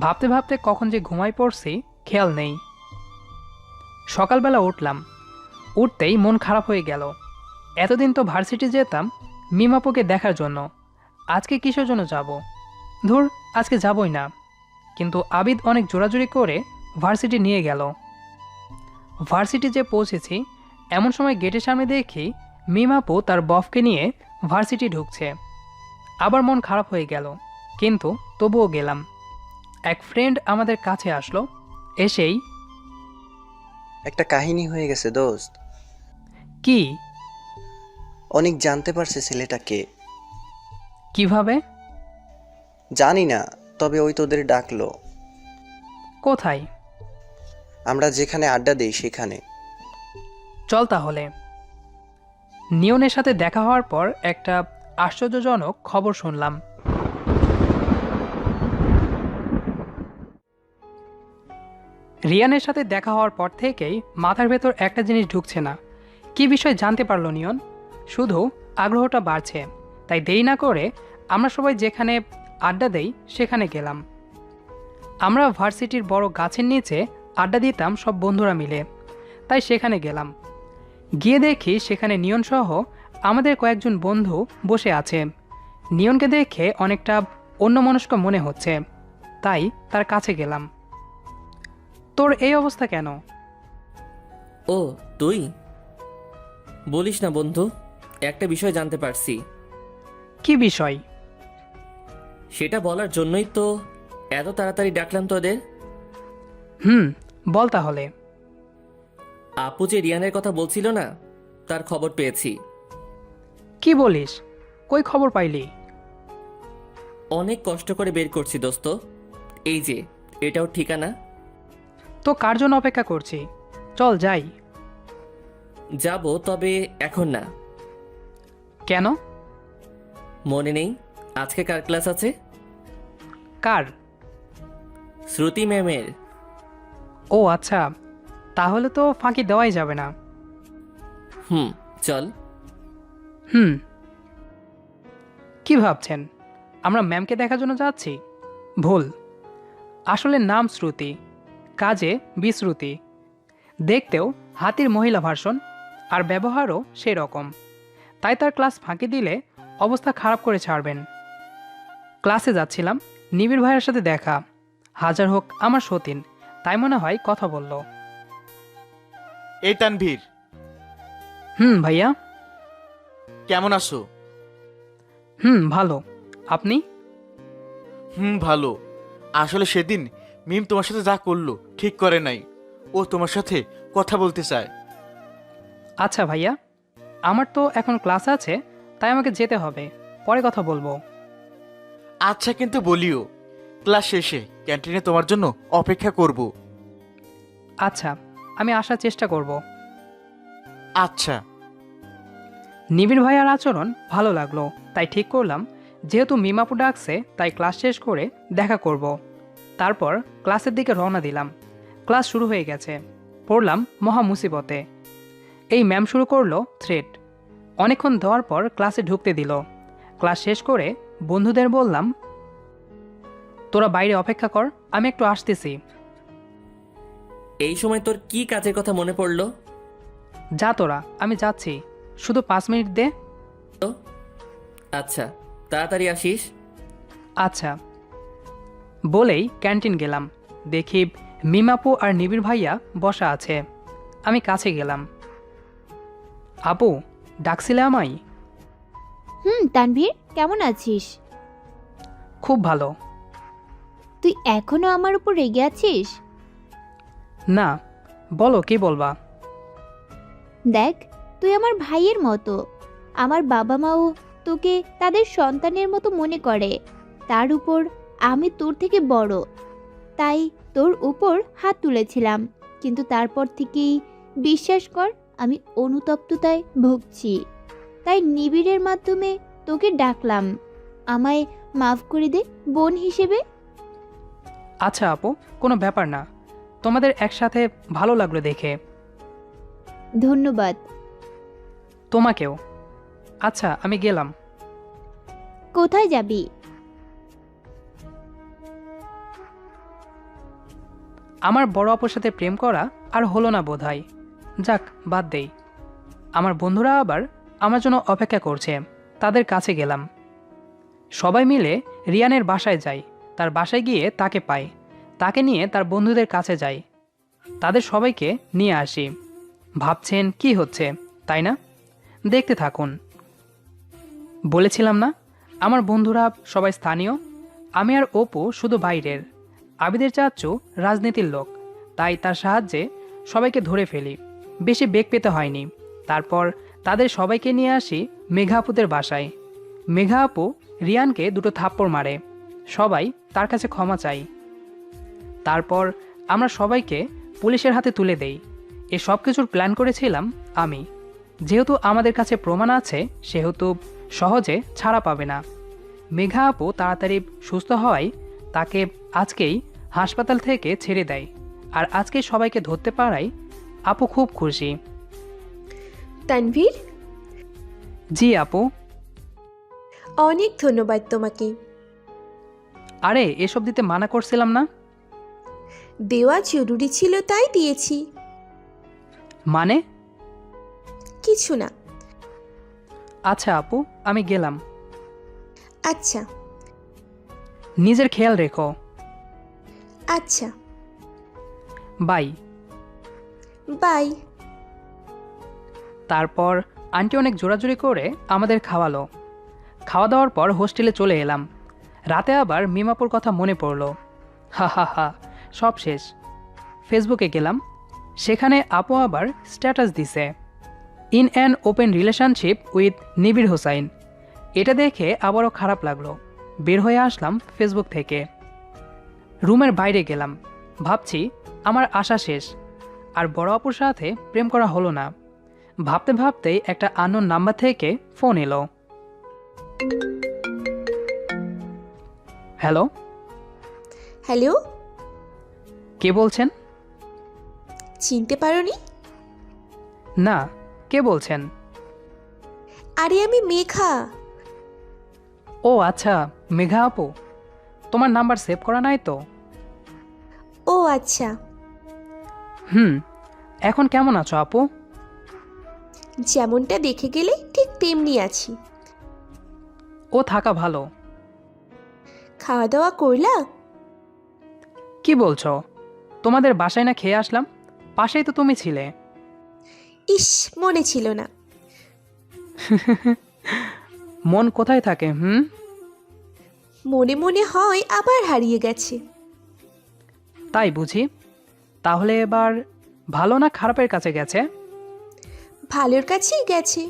ভাবতে ভাবতে কখন যে ঘুমাই পড়ছি খেয়াল নেই। সকালবেলা উঠলাম, উঠতেই মন খারাপ হয়ে গেল। এতদিন তো ভার্সিটি যেতাম মিমাপুকে দেখার জন্য, আজকে কিসের জন্য যাব? ধুর, আজকে যাবই না। কিন্তু আবিদ অনেক জোরাজুরি করে ভার্সিটি নিয়ে গেল। ভার্সিটি যে পৌঁছেছি এমন সময় গেটের সামনে দেখি মিমাপু তার বফকে নিয়ে ভার্সিটি ঢুকছে। আবার মন খারাপ হয়ে গেল, কিন্তু তবুও গেলাম। এক ফ্রেন্ড আমাদের কাছে আসলো, এসেই একটা কাহিনী হয়ে গেছে দোস্ত। কি? অনেক জানতে পারছে ছেলেটাকে। কিভাবে? জানি না, তবে ওই তোদের ডাকলো। কোথায়? আমরা যেখানে আড্ডা দেই সেখানে। চল তাহলে। নিয়নের সাথে দেখা হওয়ার পর একটা আশ্চর্যজনক খবর শুনলাম। রিয়ানের সাথে দেখা হওয়ার পর থেকেই মাথার ভেতর একটা জিনিস ঢুকছে না। কি বিষয় জানতে পারলো নিয়ন? শুধু আগ্রহটা বাড়ছে। তাই দেরি না করে আমরা সবাই যেখানে আড্ডা দেই সেখানে গেলাম। আমরা ভার্সিটির বড় গাছের নিচে আড্ডা দিতাম সব বন্ধুরা মিলে, তাই সেখানে গেলাম। গিয়ে দেখি সেখানে নিয়ন সহ আমাদের কয়েকজন বন্ধু বসে আছে। নিয়নকে দেখে অনেকটা অন্যমনস্ক মনে হচ্ছে, তাই তার কাছে গেলাম। তোর এই অবস্থা কেন? ও তুই? বলিস না বন্ধু, একটা বিষয় জানতে পারছি। কি বিষয়? সেটা বলার জন্যই তো এত তাড়াতাড়ি ডাকলাম তোদের। বল তাহলে। আপু যে রিয়ানের কথা বলছিল না, তার খবর পেয়েছি। কি বলিস? কই খবর পাইলি? অনেক কষ্ট করে বের করছি দোস্ত। এই যে, এটাও ঠিকানা। তো কার জন্য অপেক্ষা করছি? চল যাই। যাব, তবে এখন না। কেন? মনে নেই আজকে কার ক্লাস আছে? কার? শ্রুতি ম্যামের। ও আচ্ছা, তাহলে তো ফাঁকি দেওয়াই যাবে না। চল। কি ভাবছেন আমরা ম্যামকে দেখার জন্য যাচ্ছি? ভুল। আসলে নাম শ্রুতি, কাজে বিশ্রুতি। দেখতেও হাতির মহিলা ভার্সন, আর ব্যবহারও সেই রকম। তাই তার ক্লাস ফাঁকি দিলে অবস্থা খারাপ করে ছাড়বেন। ক্লাসে যাচ্ছিলাম, নিবিড় ভাইয়ের সাথে দেখা। হাজার হোক আমার সতীন, তাই মনে হয় কথা বলল। এই তানভীর, ভাইয়া। কেমন আছো? ভালো। আপনি? ভালো। আসলে সেদিন মিম তোমার সাথে যা করলো ঠিক করে নাই। ও তোমার সাথে কথা বলতে চায়। আচ্ছা ভাইয়া, আমার তো এখন ক্লাস আছে, তাই আমাকে যেতে হবে। পরে কথা বলবো। আচ্ছা, কিন্তু বলিও ক্লাস শেষে ক্যান্টিনে তোমার জন্য অপেক্ষা করব। আচ্ছা, আমি আসার চেষ্টা করব। আচ্ছা। নিবিড় ভাইয়ার আচরণ ভালো লাগলো, তাই ঠিক করলাম যেহেতু মিমাপু ডাকছে তাই ক্লাস শেষ করে দেখা করব। তারপর ক্লাসের দিকে রওনা দিলাম। ক্লাস শুরু হয়ে গেছে, পড়লাম মহা মুসিবতে। এই ম্যাম শুরু করলো থ্রেট। অনেকক্ষণ দেওয়ার পর ক্লাসে ঢুকতে দিল। ক্লাস শেষ করে বন্ধুদের বললাম, তোরা বাইরে অপেক্ষা কর, আমি একটু আসতেছি। এই সময় তোর কি কাজের কথা মনে পড়লো? যা তোরা, আমি যাচ্ছি, শুধু 5 মিনিট দে। আচ্ছা, তাড়াতাড়ি আসিস। আচ্ছা। বলেই ক্যান্টিন গেলাম। দেখি মিমাপু আর নিবিড় ভাইয়া বসা আছে। আমি কাছে গেলাম। আপু, ডাকছিলে আমায়? তানভীর, কেমন আছিস? খুব ভালো। তুই এখনো আমার উপর রেগে আছিস? না, বলো কি বলবা? দেখ, তুই আমার ভাইয়ের মতো। আমার বাবা মাও তোকে তাদের সন্তানের মতো মনে করে। তার উপর আমি তোর থেকে বড়, তাই তোর উপর হাত তুলেছিলাম, কিন্তু তারপর থেকেই বিশ্বাস কর আমি অনুতপ্ততায় ভুগছি। তাই নিবিড়ের মাধ্যমে তোকে ডাকলাম, আমায় মাফ করে দে বোন হিসেবে। আচ্ছা আপু, কোনো ব্যাপার না। তোমাদের একসাথে ভালো লাগলো দেখে। ধন্যবাদ। তোমাকেও। আচ্ছা, আমি গেলাম। কোথায় যাবি? আমার বড় আপুর সাথে প্রেম করা আর হলো না বোধহয়। যাক, বাদ দেই। আমার বন্ধুরা আবার আমার জন্য অপেক্ষা করছে, তাদের কাছে গেলাম। সবাই মিলে রিয়ানের বাসায় যাই। তার বাসায় গিয়ে তাকে পাই, তাকে নিয়ে তার বন্ধুদের কাছে যাই, তাদের সবাইকে নিয়ে আসি। ভাবছেন কি হচ্ছে, তাই না? দেখতে থাকুন। বলেছিলাম না, আমার বন্ধুরা সবাই স্থানীয়, আমি আর অপু শুধু বাইরের। আবিদের চাচ্চু রাজনীতির লোক, তাই তার সাহায্যে সবাইকে ধরে ফেলি। বেশি বেগ পেতে হয়নি। তারপর তাদের সবাইকে নিয়ে আসি মেঘা আপুদের বাসায়। মেঘা আপু রিয়ানকে দুটো থাপ্পড় মারে। সবাই তার কাছে ক্ষমা চাই। তারপর আমরা সবাইকে পুলিশের হাতে তুলে দেই। এ সব কিছুর প্ল্যান করেছিলাম আমি। যেহেতু আমাদের কাছে প্রমাণ আছে, সেহেতু সহজে ছাড়া পাবে না। মেঘা আপু তাড়াতাড়ি সুস্থ হওয়ায় তাকে আজকেই হাসপাতাল থেকে ছেড়ে দেয়। আর আজকে সবাইকে ধরতে পারায় আপু খুব খুশি। তানভীর, জি আপু। অনেক ধন্যবাদ তোমাকে। আরে, এসব দিতে মানা করছিলাম না? দেওয়া জরুরি ছিল তাই দিয়েছি। মানে? কিছু না। আচ্ছা আপু, আমি গেলাম। আচ্ছা নিজের খেয়াল রেখো। আচ্ছা, বাই। বাই। তারপর আন্টি অনেক জোরাজুরি করে আমাদের খাওয়ালো। খাওয়া দাওয়ার পর হোস্টেলে চলে এলাম। রাতে আবার মিমাপুর কথা মনে পড়লো। হা হা হা, সব শেষ। ফেসবুকে গেলাম, সেখানে আপু আবার স্ট্যাটাস দিছে, in an open relationship with নিবিড় হোসাইন। এটা দেখে আবারও খারাপ লাগলো। বের হয়ে আসলাম ফেসবুক থেকে। রুমের বাইরে গেলাম, ভাবছি আমার আশা শেষ, আর বড় আপুর সাথে প্রেম করা হলো না। ভাবতে ভাবতেই একটা আননোন নাম্বার থেকে ফোন এলো। হ্যালো, হ্যালো, কে বলছেন? চিনতে পারোনি? না, কে বলছেন? আরে আমি মেঘা। ও আচ্ছা, মেঘা আপু। তোমার নাম্বার সেভ করা নাই তো? ও আচ্ছা। এখন কেমন আছো আপু? যেমনটা দেখে গেলে ঠিক তেমনি আছি। ও থাকা ভালো। খাওয়া দাওয়া করলা? কি বলছো? তোমাদের বাসায় না খেয়ে আসলাম, পাশেই তো তুমি ছিলে। ইস, মনে ছিল না। মন কোথায় থাকে? মনে মনে হয় আবার হারিয়ে গেছে। তাই বুঝি? তাহলে এবার ভালো না খারাপের কাছে গেছে? ভালোর কাছেই গেছে।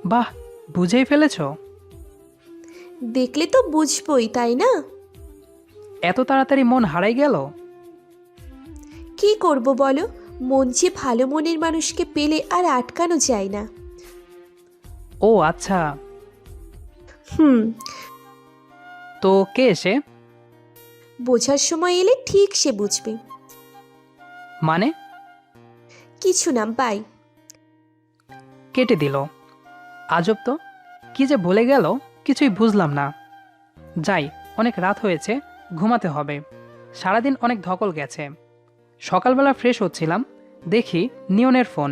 বাহ, বুঝেই ফেলেছো। দেখলে তো বুঝবই, তাই না? এত তাড়াতাড়ি মন হারাই গেল? কি করব বলো, মন যে ভালো মনের মানুষকে পেলে আর আটকানো যায় না। ও আচ্ছা। হুম, তো কে এসে? বোঝার সময় এলে ঠিক সে বুঝবে। মানে? কিছু না, বাই। কেটে দিল। আজব তো, কি যে বলে গেল কিছুই বুঝলাম না। যাই, অনেক রাত হয়েছে, ঘুমাতে হবে। সারাদিন অনেক ধকল গেছে। সকালবেলা ফ্রেশ হচ্ছিলাম, দেখি নিয়নের ফোন।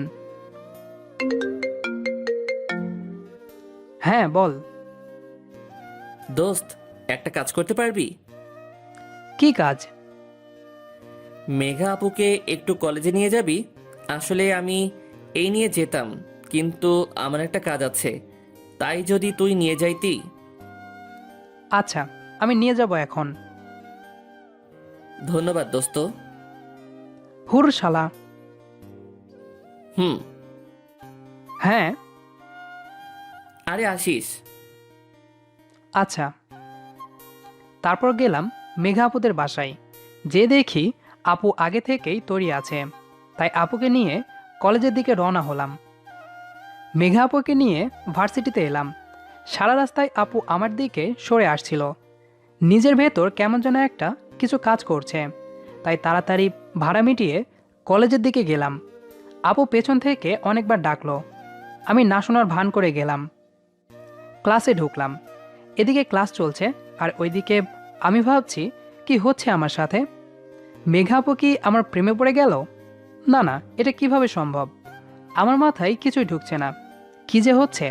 হ্যাঁ বল। দোস্ত, একটা কাজ করতে পারবি? কি কাজ? মেঘা আপুকে একটু কলেজে নিয়ে যাবি? আসলে আমি এই নিয়ে যেতাম, কিন্তু আমার একটা কাজ আছে, তাই যদি তুই নিয়ে যাইতি। আচ্ছা, আমি নিয়ে যাব এখন। ধন্যবাদ দোস্ত। হুর শালা। হুম। হ্যাঁ। আরে আসিস। আচ্ছা। তারপর গেলাম মেঘা আপুদের বাসায়। যে দেখি আপু আগে থেকেই তৈরি আছে, তাই আপুকে নিয়ে কলেজের দিকে রওনা হলাম। মেঘা আপুকে নিয়ে ভার্সিটিতে এলাম। সারা রাস্তায় আপু আমার দিকে সরে আসছিল। নিজের ভেতর কেমন যেন একটা কিছু কাজ করছে, তাই তাড়াতাড়ি ভাড়া মিটিয়ে কলেজের দিকে গেলাম। আপু পেছন থেকে অনেকবার ডাকলো, আমি না শোনার ভান করে গেলাম। ক্লাসে ঢুকলাম। এদিকে ক্লাস চলছে আর ওইদিকে আমি ভাবছি কি হচ্ছে আমার সাথে। মেঘা আপু কি আমার প্রেমে পড়ে গেল? না না, এটা কিভাবে সম্ভব? আমার মাথায় কিছুই ঢুকছে না। কি যে হচ্ছে?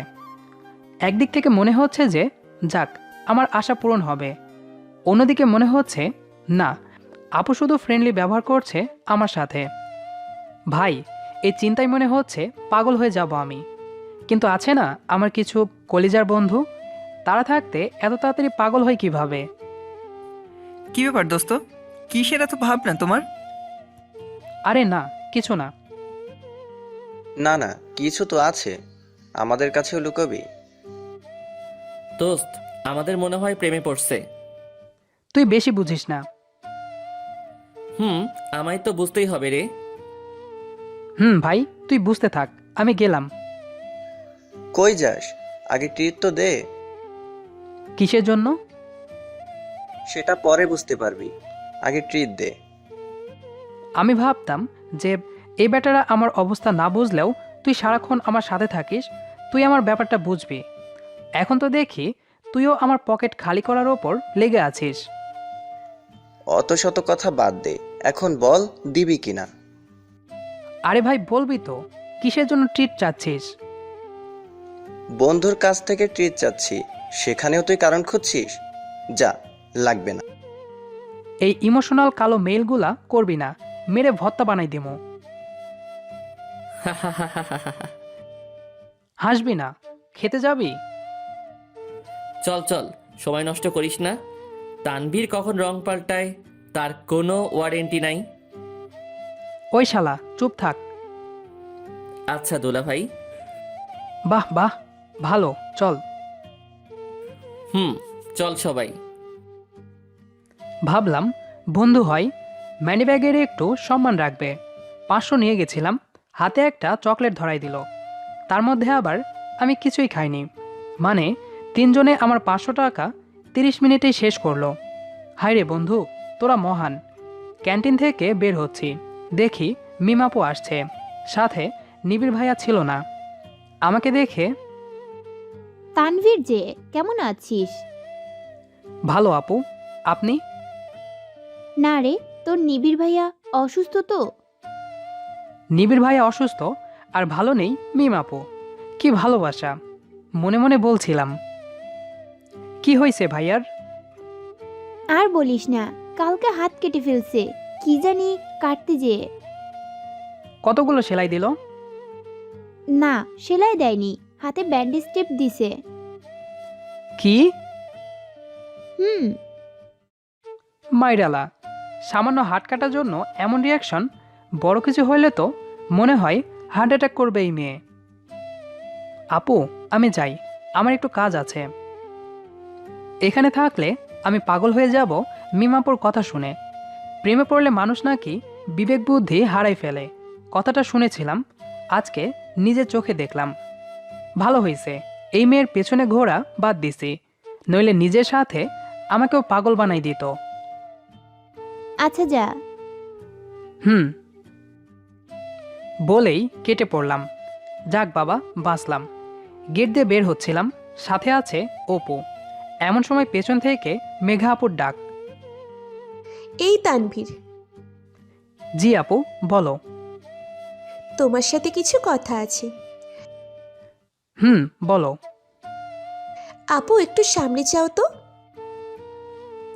একদিক থেকে মনে হচ্ছে যে যাক, আমার আশা পূরণ হবে। অন্যদিকে মনে হচ্ছে না, আপু শুধু ফ্রেন্ডলি ব্যবহার করছে আমার সাথে। ভাই, এই চিন্তায় মনে হচ্ছে পাগল হয়ে যাব আমি। কিন্তু আছে না আমার কিছু কলিজার বন্ধু, তারা থাকতে এত তাড়াতাড়ি পাগল হয় কিভাবে? কি ব্যাপার দোস্ত, কিসের এত ভাবনা তোমার? আরে না, কিছু না। না না, কিছু তো আছে, আমাদের কাছেও লুকাবি? দোস্ত, আমাদের মনে হয় প্রেমে পড়ছে। তুই বেশি বুঝিস না। হুম, আমায় তো বুঝতেই হবে রে। ভাই, তুই বুঝতে থাক, আমি গেলাম। কই যাস? আগে ট্রিট তো দে। কিসের জন্য? সেটা পরে বুঝতে পারবি, আগে ট্রিট দে। আমি ভাবতাম যে এই ব্যাটারা আমার অবস্থা না বুঝলেও তুই সারাক্ষণ আমার সাথে থাকিস, তুই আমার ব্যাপারটা বুঝবি। এখন তো দেখি তুইও আমার পকেট খালি করার ওপর লেগে আছিস। অত শত কথা বাদ দে, এখন বল দিবি কিনা। আরে ভাই, বলবি তো, কিসের জন্য ট্রিট চাচ্ছিস? বন্ধুর কাছ থেকে ট্রিট চাচ্ছি, সেখানেও তুই কারণ খুঁজছিস? যা, লাগবে না। এই ইমোশনাল কালো মেইলগুলা করবি না, মেরে ভত্তা বানাই দিমু। হাসবি না, খেতে যাবি? চল চল, সময় নষ্ট করিস না। তানভীর কখন রং পাল্টায় তার কোনো ওয়ারেন্টি নাই। ওই শালা, চুপ থাক। আচ্ছা দুলা ভাই। বাহ বাহ, ভালো, চল। হুম, চল সবাই। ভাবলাম বন্ধু হয়, মানিব্যাগের একটু সম্মান রাখবে। 500 নিয়ে গেছিলাম, হাতে একটা চকলেট ধরাই দিল। তার মধ্যে আবার আমি কিছুই খাইনি, মানে 3 জনে আমার 500 টাকা 30 মিনিটেই শেষ করলো। হায় রে বন্ধু, তোরা মহান। ক্যান্টিন থেকে বের হচ্ছি, দেখি মিমাপু আসছে, সাথে নিবিড় ভাইয়া ছিল না। আমাকে দেখে, তানভীর যে, কেমন আছিস? ভালো আপু, আপনি? না রে, তোর নিবিড় ভাইয়া অসুস্থ তো। নিবিড় ভাইয়া অসুস্থ আর ভালো নেই মিমাপু। কি ভালোবাসা, মনে মনে বলছিলাম। কি হয়েছে ভাইয়ার? আর বলিস না, কালকে হাত কেটে ফেলছে, কি জানি কাটতে যেয়ে। কতগুলো সেলাই দিল? না, সেলাই দেয়নি, হাতে ব্যান্ডেজ টেপ দিছে। কি? হুম। মাইরালা, সামান্য হাত কাটার জন্য এমন রিয়াকশন? বড় কিছু হইলে তো মনে হয় হার্ট অ্যাটাক করবে এই মেয়ে। আপু, আমি যাই, আমার একটু কাজ আছে। এখানে থাকলে আমি পাগল হয়ে যাব মিমাপুর কথা শুনে। প্রেমে পড়লে মানুষ নাকি বিবেক বুদ্ধি হারাই ফেলে, কথাটা শুনেছিলাম, আজকে নিজের চোখে দেখলাম। ভালো হয়েছে এই মেয়ের পেছনে ঘোরা বাদ দিছি, নইলে নিজের সাথে আমাকেও পাগল বানাই দিত। আচ্ছা যা। বলেই কেটে পড়লাম। যাক বাবা, বাঁচলাম। গেট দিয়ে বের হচ্ছিলাম, সাথে আছে অপু। এমন সময় পেছন থেকে মেঘা আপুর ডাক। এই তানভীর, জি আপু, বলো। তোমার সাথে কিছু কথা আছে। বলো। আপু, একটু সামনে চাও তো।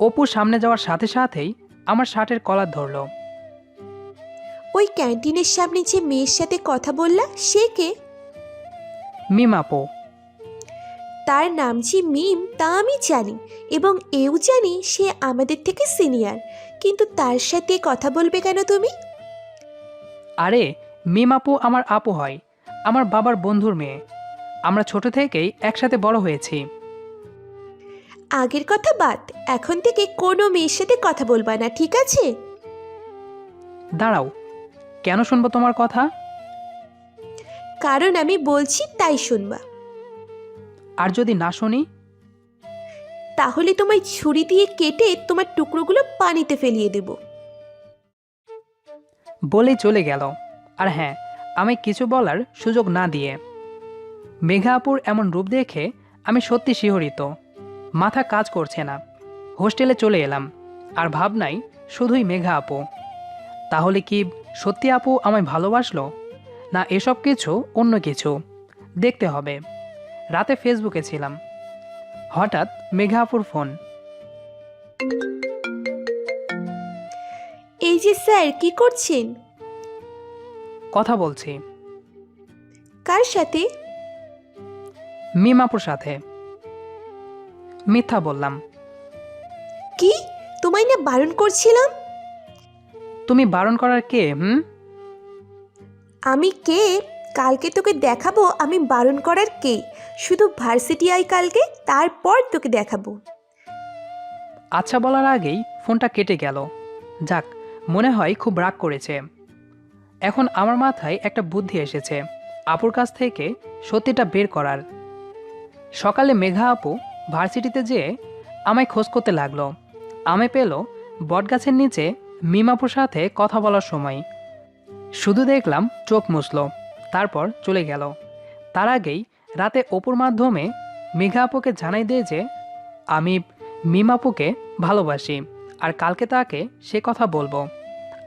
অপু সামনে যাওয়ার সাথে সাথেই আমার শার্টের কলার ধরলো। ওই ক্যান্টিনের সামনে যে মেয়ের সাথে কথা বললা, সে কে? মিম আপু। তার নাম যে মিম তা আমি জানি, এবং এও জানি সে আমাদের থেকে সিনিয়র, কিন্তু তার সাথে কথা বলবে কেন তুমি? আরে মিম আপু আমার আপু হয়, আমার বাবার বন্ধুর মেয়ে। আমরা ছোট থেকেই একসাথে বড় হয়েছি। আগের কথা বাদ, এখন থেকে কোনো মেয়ের সাথে কথা বলবা না, ঠিক আছে? দাঁড়াও, কেন শুনবো তোমার কথা? কারণ আমি বলছি তাই শুনবা। আর যদি না শুনি? তাহলে তোমায় ছুরি দিয়ে কেটে তোমার টুকরোগুলো পানিতে ফেলিয়ে দেব। বলেই চলে গেল। আর হ্যাঁ, আমি কিছু বলার সুযোগ না দিয়ে। মেঘা আপুর এমন রূপ দেখে আমি সত্যি শিহরিত। মাথা কাজ করছে না। হোস্টেলে চলে এলাম, আর ভাবনাই শুধুই মেঘা আপু। তাহলে কি সত্যি আপু আমায় ভালোবাসলো, না এসব কিছু অন্য কিছু? দেখতে হবে। রাতে ফেসবুকে ছিলাম, হঠাৎ মেঘা আপুর ফোন। এই যে স্যার, কি করছেন? কথা বলছি। কার সাথে? মিম আপুর সাথে। মিথ্যা বললাম। কি? তোমায় না বারণ করছিলাম? তুমি বারণ করার কে? আমি কে? কালকে তোকে দেখাবো আমি বারণ করার কে। শুধু ভার্সিটি আই কালকে, তারপর তোকে দেখাবো। আচ্ছা বলার আগেই ফোনটা কেটে গেল। যাক, মনে হয় খুব রাগ করেছে। এখন আমার মাথায় একটা বুদ্ধি এসেছে, আপুর কাছ থেকে সত্যিটা বের করার। সকালে মেঘা আপু ভার্সিটিতে যেয়ে আমায় খোঁজ করতে লাগলো। আমায় পেল বটগাছের নিচে মিমাপুর সাথে কথা বলার সময়। শুধু দেখলাম চোখ মুছল, তারপর চলে গেল। তার আগেই রাতে অপুর মাধ্যমে মেঘা আপুকে জানাই দিয়ে যে আমি মিমাপুকে ভালোবাসি, আর কালকে তাকে সে কথা বলবো।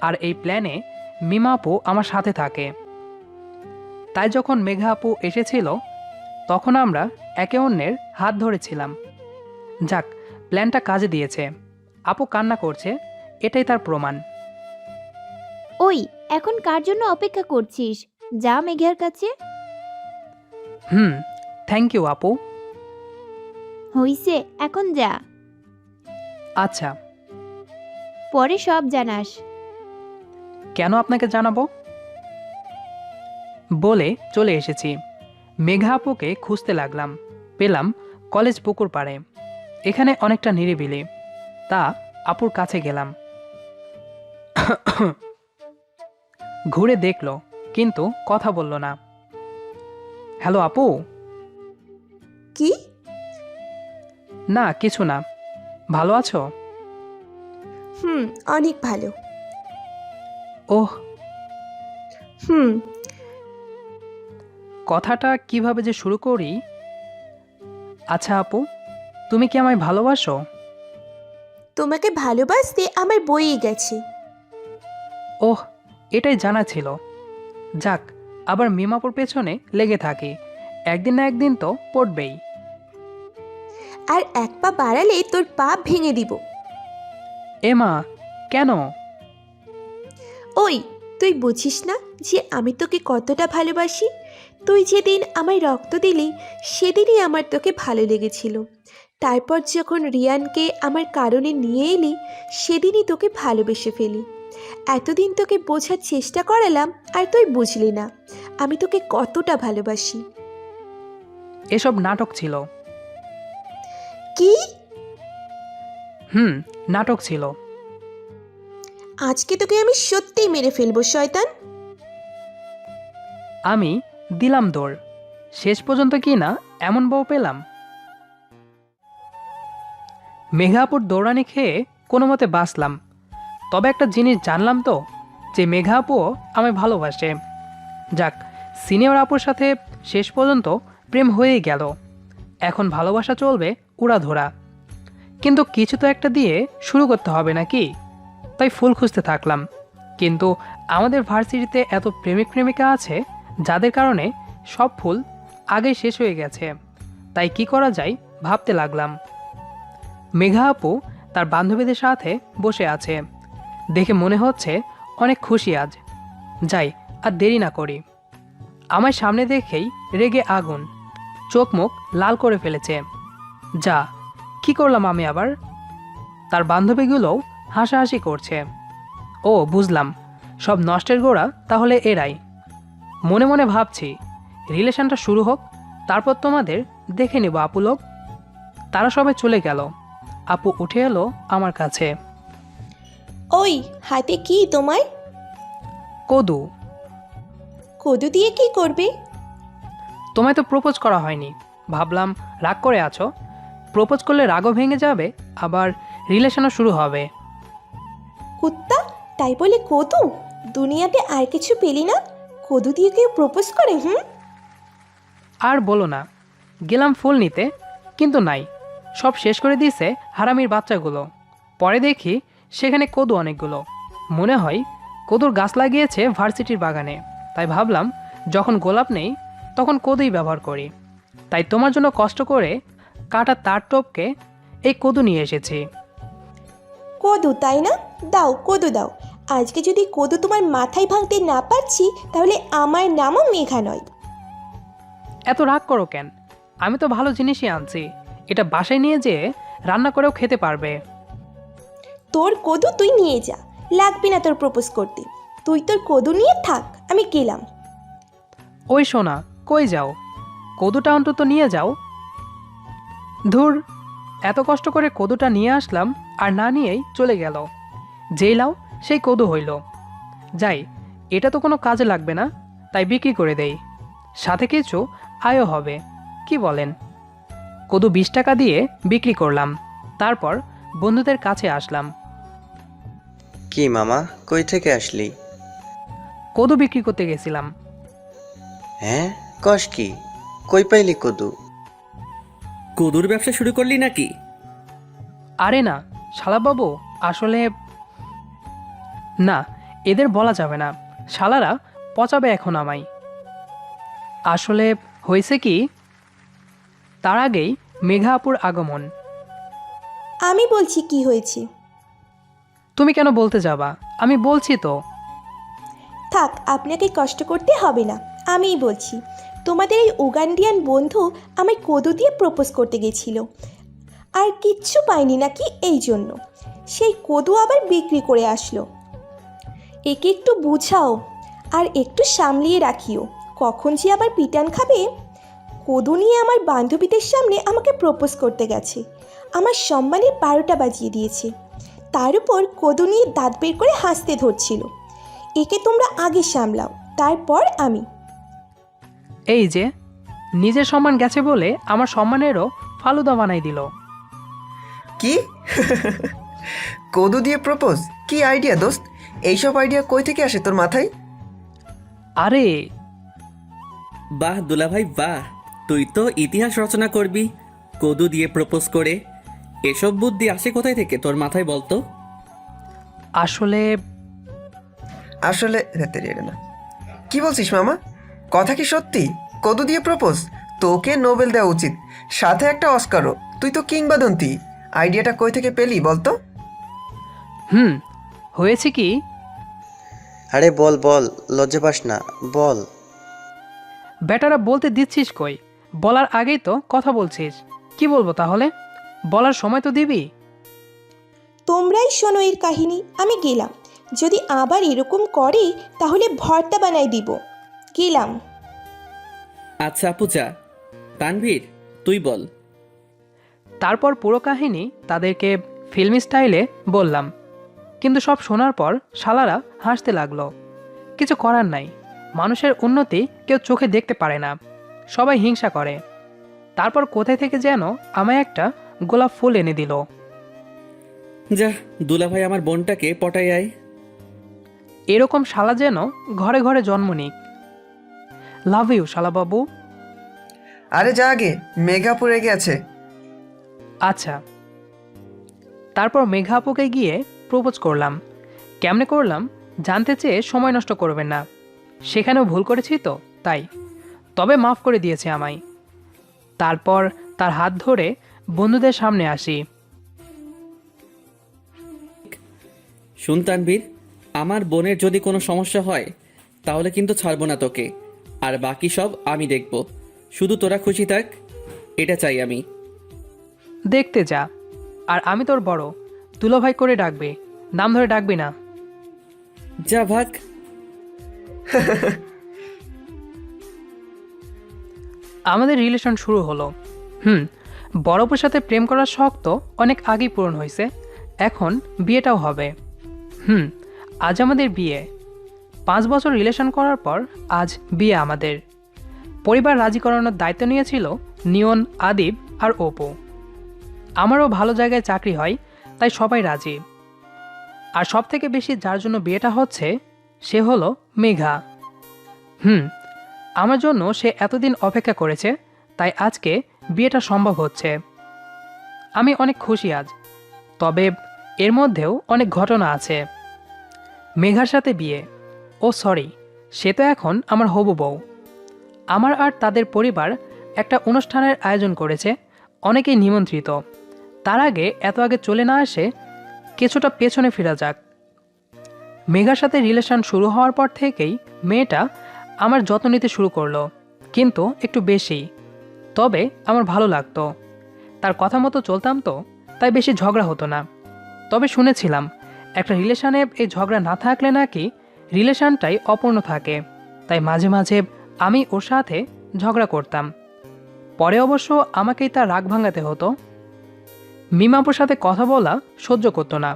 আর এই প্ল্যানে মিমাপু আমার সাথে থাকে। তাই যখন মেঘা আপু এসেছিল, তখন আমরা একে অন্যের হাত ধরেছিলাম। যাক, প্ল্যানটা কাজে দিয়েছে। আপু কান্না করছে, এটাই তার প্রমাণ। ওই, এখন কার জন্য অপেক্ষা করছিস? যা মেঘার কাছে। থ্যাংক ইউ আপু। হইছে, এখন যা, আচ্ছা। পরে সব জানাস। কেন আপনাকে জানাবো? বলে চলে এসেছি। মেঘা আপুকে খুঁজতে লাগলাম। পেলাম কলেজ পুকুর পাড়ে। এখানে অনেকটা নিরিবিলি। তা আপুর কাছে গেলাম। ঘুরে দেখলো, কিন্তু কথা বলল না। হ্যালো আপু। কি? না কিছু না। ভালো আছো? অনেক ভালো। ওহ। হুম। কথাটা কিভাবে যে শুরু করি। আচ্ছা আপু, তুমি কি আমায় ভালোবাসো? তোমাকে ভালোবাসতে আমার বইয়ে গেছে। ওহ, এটাই জানা ছিল। যাক, আবার মিমাপুর পেছনে লেগে থাকি। একদিন না একদিন তো পড়বেই। আর এক পা বাড়ালে তোর পা ভেঙে দিব। এমা, কেন? ওই, তুই বুঝিস না যে আমি তোকে কতটা ভালোবাসি? তুই যেদিন আমায় রক্ত দিলি, সেদিনই আমার তোকে ভালো লেগেছিল। তারপর যখন রিয়ানকে আমার কারণে নিয়ে এলি, সেদিনই তোকে ভালোবেসে ফেলি। এতদিন তোকে বোঝার চেষ্টা করালাম, আর তুই বুঝলি না আমি তোকে কতটা ভালোবাসি। এসব নাটক ছিল। কি? নাটক ছিল। আজকে তোকে আমি সত্যিই মেরে ফেলবো শয়তান। আমি দিলাম দৌড়। শেষ পর্যন্ত কি না এমন বউ পেলাম। মেঘাপুর দৌড়ানি খেয়ে কোনো মতে বাঁচলাম। তবে একটা জিনিস জানলাম তো, যে মেঘা আপুও আমায় ভালোবাসে। যাক, সিনিয়র আপুর সাথে শেষ পর্যন্ত প্রেম হয়েই গেল। এখন ভালোবাসা চলবে উড়াধরা। কিন্তু কিছু তো একটা দিয়ে শুরু করতে হবে নাকি? তাই ফুল খুঁজতে থাকলাম। কিন্তু আমাদের ভার্সিটিতে এত প্রেমিক প্রেমিকা আছে, যাদের কারণে সব ফুল আগেই শেষ হয়ে গেছে। তাই কি করা যায় ভাবতে লাগলাম। মেঘা আপু তার বান্ধবীদের সাথে বসে আছে। দেখে মনে হচ্ছে অনেক খুশি আজ। যাই, আর দেরি না করি। আমার সামনে দেখেই রেগে আগুন, চোখ মুখ লাল করে ফেলেছে। যা, কি করলাম আমি আবার? তার বান্ধবীগুলোও হাসাহাসি করছে। ও বুঝলাম, সব নষ্টের গোড়া তাহলে এরাই। মনে মনে ভাবছি রিলেশনটা শুরু হোক, তারপর তোমাদের দেখে নেব আপু লোক। তারা সবাই চলে গেল। আপু উঠে এলো আমার কাছে। ওই হাতে কি তোমার? কদু। কদু দিয়ে কি করবে? তোমায় তো প্রপোজ করা হয়নি, ভাবলাম রাগ করে আছো, প্রপোজ করলে রাগও ভেঙে যাবে, আবার রিলেশনও শুরু হবে। কুত্তা, তাই বলে কদু? দুনিয়াতে আর কিছু পেলি না? কদু দিয়ে কেউ প্রপোজ করে? আর বলো না, গেলাম ফুল নিতে, কিন্তু নাই, সব শেষ করে দিয়েছে হারামির বাচ্চাগুলো। পরে দেখি সেখানে কদু অনেকগুলো। মনে হয় কদুর গাছ লাগিয়েছে ভার্সিটির বাগানে। তাই ভাবলাম যখন গোলাপ নেই তখন কদুই ব্যবহার করি। তাই তোমার জন্য কষ্ট করে কাটা তার টপকে এই কদু নিয়ে এসেছি। কদু তাই না? দাও, কদু দাও। আজকে যদি কদু তোমার মাথায় ভাঙতে না পারছি, তাহলে আমার নামও মেঘা নয়। এত রাগ করো কেন? আমি তো ভালো জিনিসই আনছি, এটা বাসায় নিয়ে যেয়ে রান্না করেও খেতে পারবে। তোর কদু তুই নিয়ে যা, লাগবে না তোর প্রপোজ করতে। তুই তোর কদু নিয়ে থাক, আমি গেলাম। ওই সোনা, কই যাও? কদুটা অন্তত নিয়ে যাও। ধুর, এত কষ্ট করে কদুটা নিয়ে আসলাম আর না নিয়েই চলে গেল। যেই লাও সেই কদু হইল। যাই, এটা তো কোনো কাজে লাগবে না, তাই বিক্রি করে দেই, সাথে কিছু আয়ও হবে। কি বলেন? কদু 20 টাকা দিয়ে বিক্রি করলাম। তারপর বন্ধুদের কাছে আসলাম। কি মামা, কই থেকে আসলি? কদু বিক্রি করতে গেছিলাম। হ্যাঁ, কস কি? কই পাইলি কদু? কদুর ব্যবসা শুরু করলি নাকি? আরে না শালাবাবু, আসলে না, এদের বলা যাবে না, শালারা পচাবে এখন আমায়। আসলে হয়েছে কি, তার আগেই মেঘা আপুর আগমন। আমি বলছি কি হয়েছে। তুমি কেন বলতে যাবা? আমি বলছি তো। থাক, আপনাকে কষ্ট করতে হবে না, আমিই বলছি। তোমাদের এই উগান্ডিয়ান বন্ধু আমায় কদু দিয়ে প্রপোজ করতে গেছিল, আর কিচ্ছু পায়নি নাকি, এই জন্য সেই কদু আবার বিক্রি করে আসলো। একে একটু বুঝাও আর একটু সামলিয়ে রাখিও, কখন যে আবার পিটান খাবে। কদু নিয়ে আমার বান্ধবীদের সামনে আমাকে প্রপোজ করতে গেছে, আমার সম্মানের 12টা বাজিয়ে দিয়েছে। তার উপর কদু নিয়ে দাঁত বের করে হাসতে ধরছিল। একে তোমরা আগে সামলাও, তারপর আমি। এই যে নিজের সম্মান গেছে বলে আমার সম্মানেরও ফালুদা বানাই দিল। কি? কদু দিয়ে প্রপোজ? কি আইডিয়া দোস্ত? এইসব আইডিয়া কই থেকে আসে তোর মাথায়? আরে বাহ দুলাভাই বাহ, তুই তো ইতিহাস রচনা করবি কদু দিয়ে প্রপোজ করে। এসব বুদ্ধি আসে কোথায় থেকে তোর মাথায় বলতো? আসলে আসলে না, কি বলছিস মামা? কথা কি সত্যি? কদু দিয়ে প্রপোজ? তোকে নোবেল দেওয়া উচিত, সাথে একটা অস্কারও। তুই তো কিংবদন্তি। আইডিয়াটা কই থেকে পেলি বলতো? হয়েছে কি, আরে বল বল, লজ্জা পাস না, বল। বেটারা বলতে দিচ্ছিস কই? বলার আগেই তো কথা বলছিস। কি বলবো তাহলে? বলার সময় তো দিবি। তোমরাই শোনো এর কাহিনী, আমি গেলাম। যদি আবার এরকম করে তাহলে ভর্তা বানাই দিব। গেলাম। আচ্ছা আপু যা। তানভীর তুই বল। তারপর পুরো কাহিনী তাদেরকে ফিল্মি স্টাইলে বললাম, কিন্তু সব শোনার পর শালারা হাসতে লাগলো। কিছু করার নাই, মানুষের উন্নতি কেউ চোখে দেখতে পারে না, সবাই হিংসা করে। তারপর কোথায় থেকে যেন আমায় একটা গোলাপ ফুল এনে দিল। যা দুলাভাই আমার বোনটাকে পটাই আয়। এরকম শালা যেন ঘরে ঘরে জন্ম নিক। লাভ ইউ শালাবাবু। আরে যা আগে, মেঘাপুর রেগে আছে। আচ্ছা। তারপর মেঘা আপুকে গিয়ে প্রপোজ করলাম। কেমনে করলাম জানতে চেয়ে সময় নষ্ট করবেন না, সেখানেও ভুল করেছি তো তাই, তবে মাফ করে দিয়েছে আমায়। তারপর তার হাত ধরে বন্ধুদের সামনে আসি। শুন তানভীর, আমার বোনের যদি কোনো সমস্যা হয় তাহলে কিন্তু ছাড়বো না তোকে, আর বাকি সব আমি দেখব। শুধু তোরা খুশি থাক, এটা চাই আমি। দেখতে যা, আর আমি তোর বড় দুলাভাই করে ডাকবে, নাম ধরে ডাকবি না। যা ভাগ। আমাদের রিলেশন শুরু হলো। বরফের সাথে প্রেম করার শখ তো অনেক আগেই পূরণ হয়েছে, এখন বিয়েটাও হবে। আজ আমাদের বিয়ে। 5 বছর রিলেশন করার পর আজ বিয়ে আমাদের। পরিবার রাজি করানোর দায়িত্ব নিয়েছিল নিয়ন, আদিব আর অপু। আমারও ভালো জায়গায় চাকরি হয়, তাই সবাই রাজি। আর সব থেকে বেশি যার জন্য বিয়েটা হচ্ছে সে হলো মেঘা। আমার জন্য সে এতদিন অপেক্ষা করেছে, তাই আজকে বিয়েটা সম্ভব হচ্ছে। আমি অনেক খুশি আজ, তবে এর মধ্যেও অনেক ঘটনা আছে। মেঘার সাথে বিয়ে, ও সরি, সে তো এখন আমার হবু বউ। আমার আর তাদের পরিবার একটা অনুষ্ঠানের আয়োজন করেছে, অনেকেই নিমন্ত্রিত। তার আগে এত আগে চলে না আসে, কিছুটা পেছনে ফেরা যাক। মেঘার সাথে রিলেশন শুরু হওয়ার পর থেকেই মেয়েটা আমার যত্ন নিতে শুরু করলো, কিন্তু একটু বেশি। তবে আমার ভালো লাগতো, তার কথা মতো চলতাম তো, তাই বেশি ঝগড়া হতো না। তবে শুনেছিলাম একটা রিলেশনে এই ঝগড়া না থাকলে নাকি রিলেশনটাই অপূর্ণ থাকে, তাই মাঝে মাঝে আমি ওর সাথে ঝগড়া করতাম। পরে অবশ্য আমাকেই তার রাগ ভাঙাতে হতো। মিমাপুর সাথে কথা বলা সহ্য করতো না,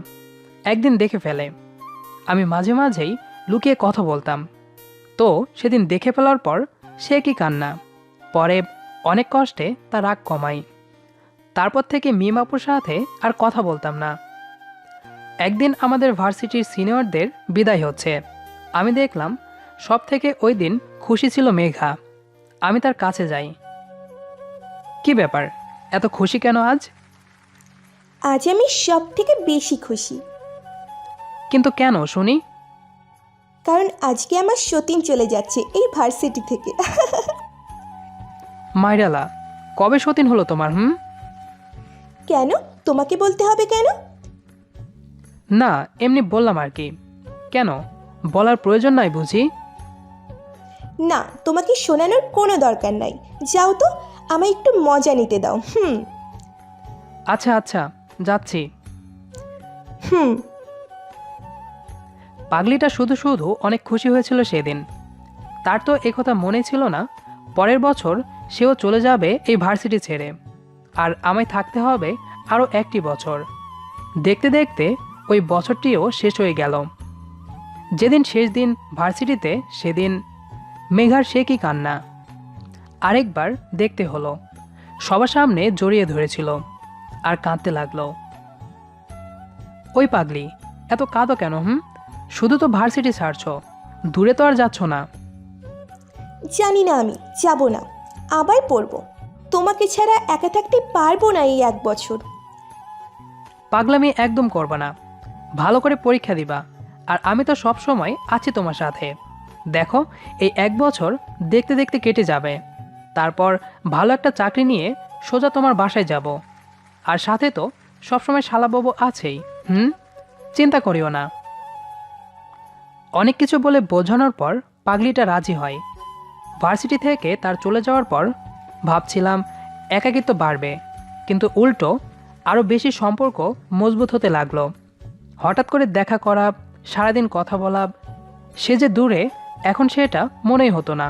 একদিন দেখে ফেলে। আমি মাঝে মাঝেই লুকিয়ে কথা বলতাম, তো সেদিন দেখে ফেলার পর সে কি কান্না। পরে অনেক কষ্টে তার রাগ কমাই। তারপর থেকে মিমাপুর সাথে আর কথা বলতাম না। একদিন আমাদের ভার্সিটির সিনিয়রদের বিদায় হচ্ছে। আমি দেখলাম সব থেকে ওই দিন খুশি ছিল মেঘা। আমি তার কাছে যাই। কি ব্যাপার, এত খুশি কেন আজ? আজ আমি সব থেকে বেশি খুশি, কিন্তু কেন শুনি? কারণ আজকে আমার সতীন চলে যাচ্ছে এই ভার্সিটি থেকে। মাইরালা, কবে সতীন হলো তোমার? কেন, তোমাকে বলতে হবে কেন? না, এমনি বললাম আর কি। কেন, বলার প্রয়োজন নাই বুঝি? না, তোমাকে শোনানোর কোনো দরকার নাই। যাও তো, আমায় একটু মজা নিতে দাও। আচ্ছা আচ্ছা, যাচ্ছি। হুম পাগলিটা শুধু শুধু অনেক খুশি হয়েছিল সেদিন। তার তো একথা মনে ছিল না পরের বছর সেও চলে যাবে এই ভার্সিটি ছেড়ে, আর আমায় থাকতে হবে আরও একটি বছর। দেখতে দেখতে ওই বছরটিও শেষ হয়ে গেল। যেদিন শেষ দিন ভার্সিটিতে, সেদিন মেঘার সে কি কান্না। আরেকবার দেখতে হলো, সবার সামনে জড়িয়ে ধরেছিল আর কাঁদতে লাগলো। ওই পাগলি, এত কাঁদো কেন? শুধু তো ভার্সিটি ছাড়ছো, দূরে তো আর যাচ্ছ না। জানি না, আমি যাব না, আবার পড়বো। তোমাকে ছাড়া একা থাকতে পারবো না এই 1 বছর। পাগলামি একদম করবা না, ভালো করে পরীক্ষা দিবা। আর আমি তো সব সময় আছি তোমার সাথে। দেখো, এই 1 বছর দেখতে দেখতে কেটে যাবে। তারপর ভালো একটা চাকরি নিয়ে সোজা তোমার বাসায় যাব। আর সাথে তো সবসময় শালাবাবু আছেই। চিন্তা করিও না। অনেক কিছু বলে বোঝানোর পর পাগলিটা রাজি হয়। ভার্সিটি থেকে তার চলে যাওয়ার পর ভাবছিলাম একাকিত্ব বাড়বে, কিন্তু উল্টো আরও বেশি সম্পর্ক মজবুত হতে লাগলো। হঠাৎ করে দেখা করা, সারাদিন কথা বলা, সে যে দূরে এখন সেটা মনেই হতো না।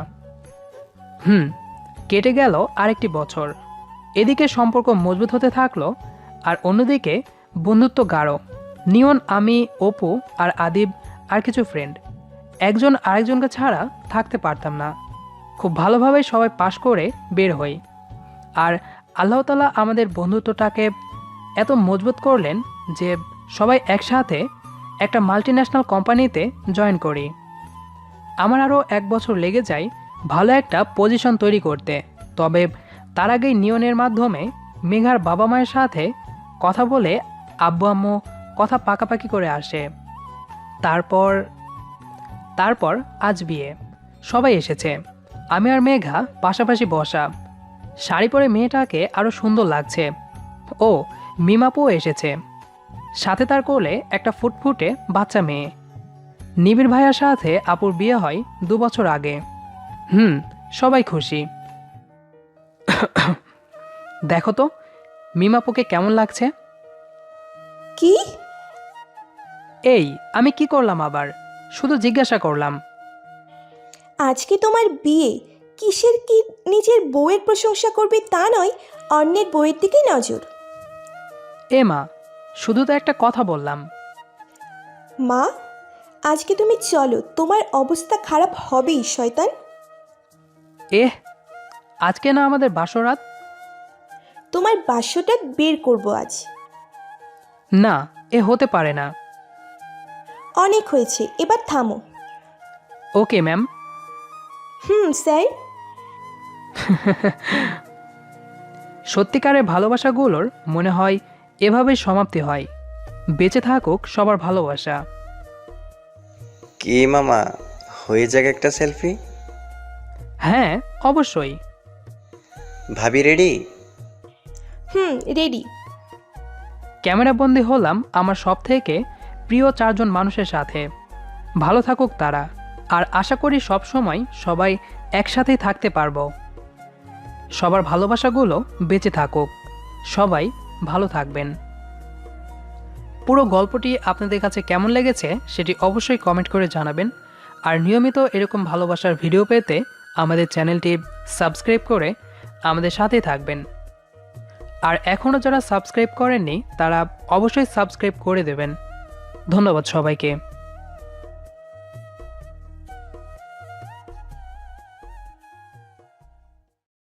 কেটে গেল আরেকটি বছর। এদিকে সম্পর্ক মজবুত হতে থাকলো, আর অন্যদিকে বন্ধুত্ব গাঢ়। নিয়ন, আমি, অপু আর আদিব আর কিছু ফ্রেন্ড একজন আরেকজনকে ছাড়া থাকতে পারতাম না। খুব ভালোভাবে সবাই পাশ করে বের হই। আর আল্লাহ তাআলা আমাদের বন্ধুত্বটাকে এত মজবুত করলেন যে সবাই একসাথে একটা মাল্টিন্যাশনাল কোম্পানিতে জয়েন করি। আমার আরও 1 বছর লেগে যায় ভালো একটা পজিশন তৈরি করতে। তবে তার আগেই নিয়নের মাধ্যমে মেঘার বাবা মায়ের সাথে কথা বলে আব্বু আম্মু কথা পাকাপাকি করে আসে। তারপর আজ বিয়ে। সবাই এসেছে, আমি আর মেঘা পাশাপাশি বসা। শাড়ি পরে মেয়েটাকে আরও সুন্দর লাগছে। ও, মিমাপুও এসেছে, সাথে তার কোলে একটা ফুটফুটে বাচ্চা মেয়ে। নিবিড় ভাইয়ার সাথে আপুর বিয়ে হয় 2 বছর আগে। সবাই খুশি। দেখো তো মিমাপুকে কেমন লাগছে। কি? এই, আমি কি করলাম আবার? শুধু জিজ্ঞাসা করলাম। আজকে তোমার বিয়ে, কিসের কি নিজের বউয়ের প্রশংসা করবে তা নয়, অন্যের বউয়ের দিকে নজর। এ মা, শুধু তো একটা কথা বললাম। মা, আজকে তুমি চলো, তোমার অবস্থা খারাপ হবেই শয়তান। এহ, আজকে না আমাদের বাসরাত? তোমার বাস্যটা বের করব আজ। না, এ হতে পারে না। অনেক হয়েছে, এবার থামো। Okay ma'am. স্যার। সত্যিকারের ভালোবাসাগুলোর মনে হয় এভাবেই সমাপ্তি হয়। বেঁচে থাকুক সবার ভালোবাসা। কি মামা, হয়ে যাক একটা সেলফি? হ্যাঁ, অবশ্যই। ভাবি রেডি? রেডি। ক্যামেরাবন্দি হলাম আমার সব থেকে প্রিয় 4 জন মানুষের সাথে। ভালো থাকুক তারা, আর আশা করি সব সময় সবাই একসাথেই থাকতে পারবো। সবার ভালোবাসাগুলো বেঁচে থাকুক। সবাই ভালো থাকবেন। পুরো গল্পটি আপনাদের কাছে কেমন লেগেছে সেটি অবশ্যই কমেন্ট করে জানাবেন। আর নিয়মিত এরকম ভালোবাসার ভিডিও পেতে আমাদের চ্যানেলটি সাবস্ক্রাইব করে আমাদের সাথেই থাকবেন। আর এখনও যারা সাবস্ক্রাইব করেননি তারা অবশ্যই সাবস্ক্রাইব করে দেবেন। ধন্যবাদ সবাইকে।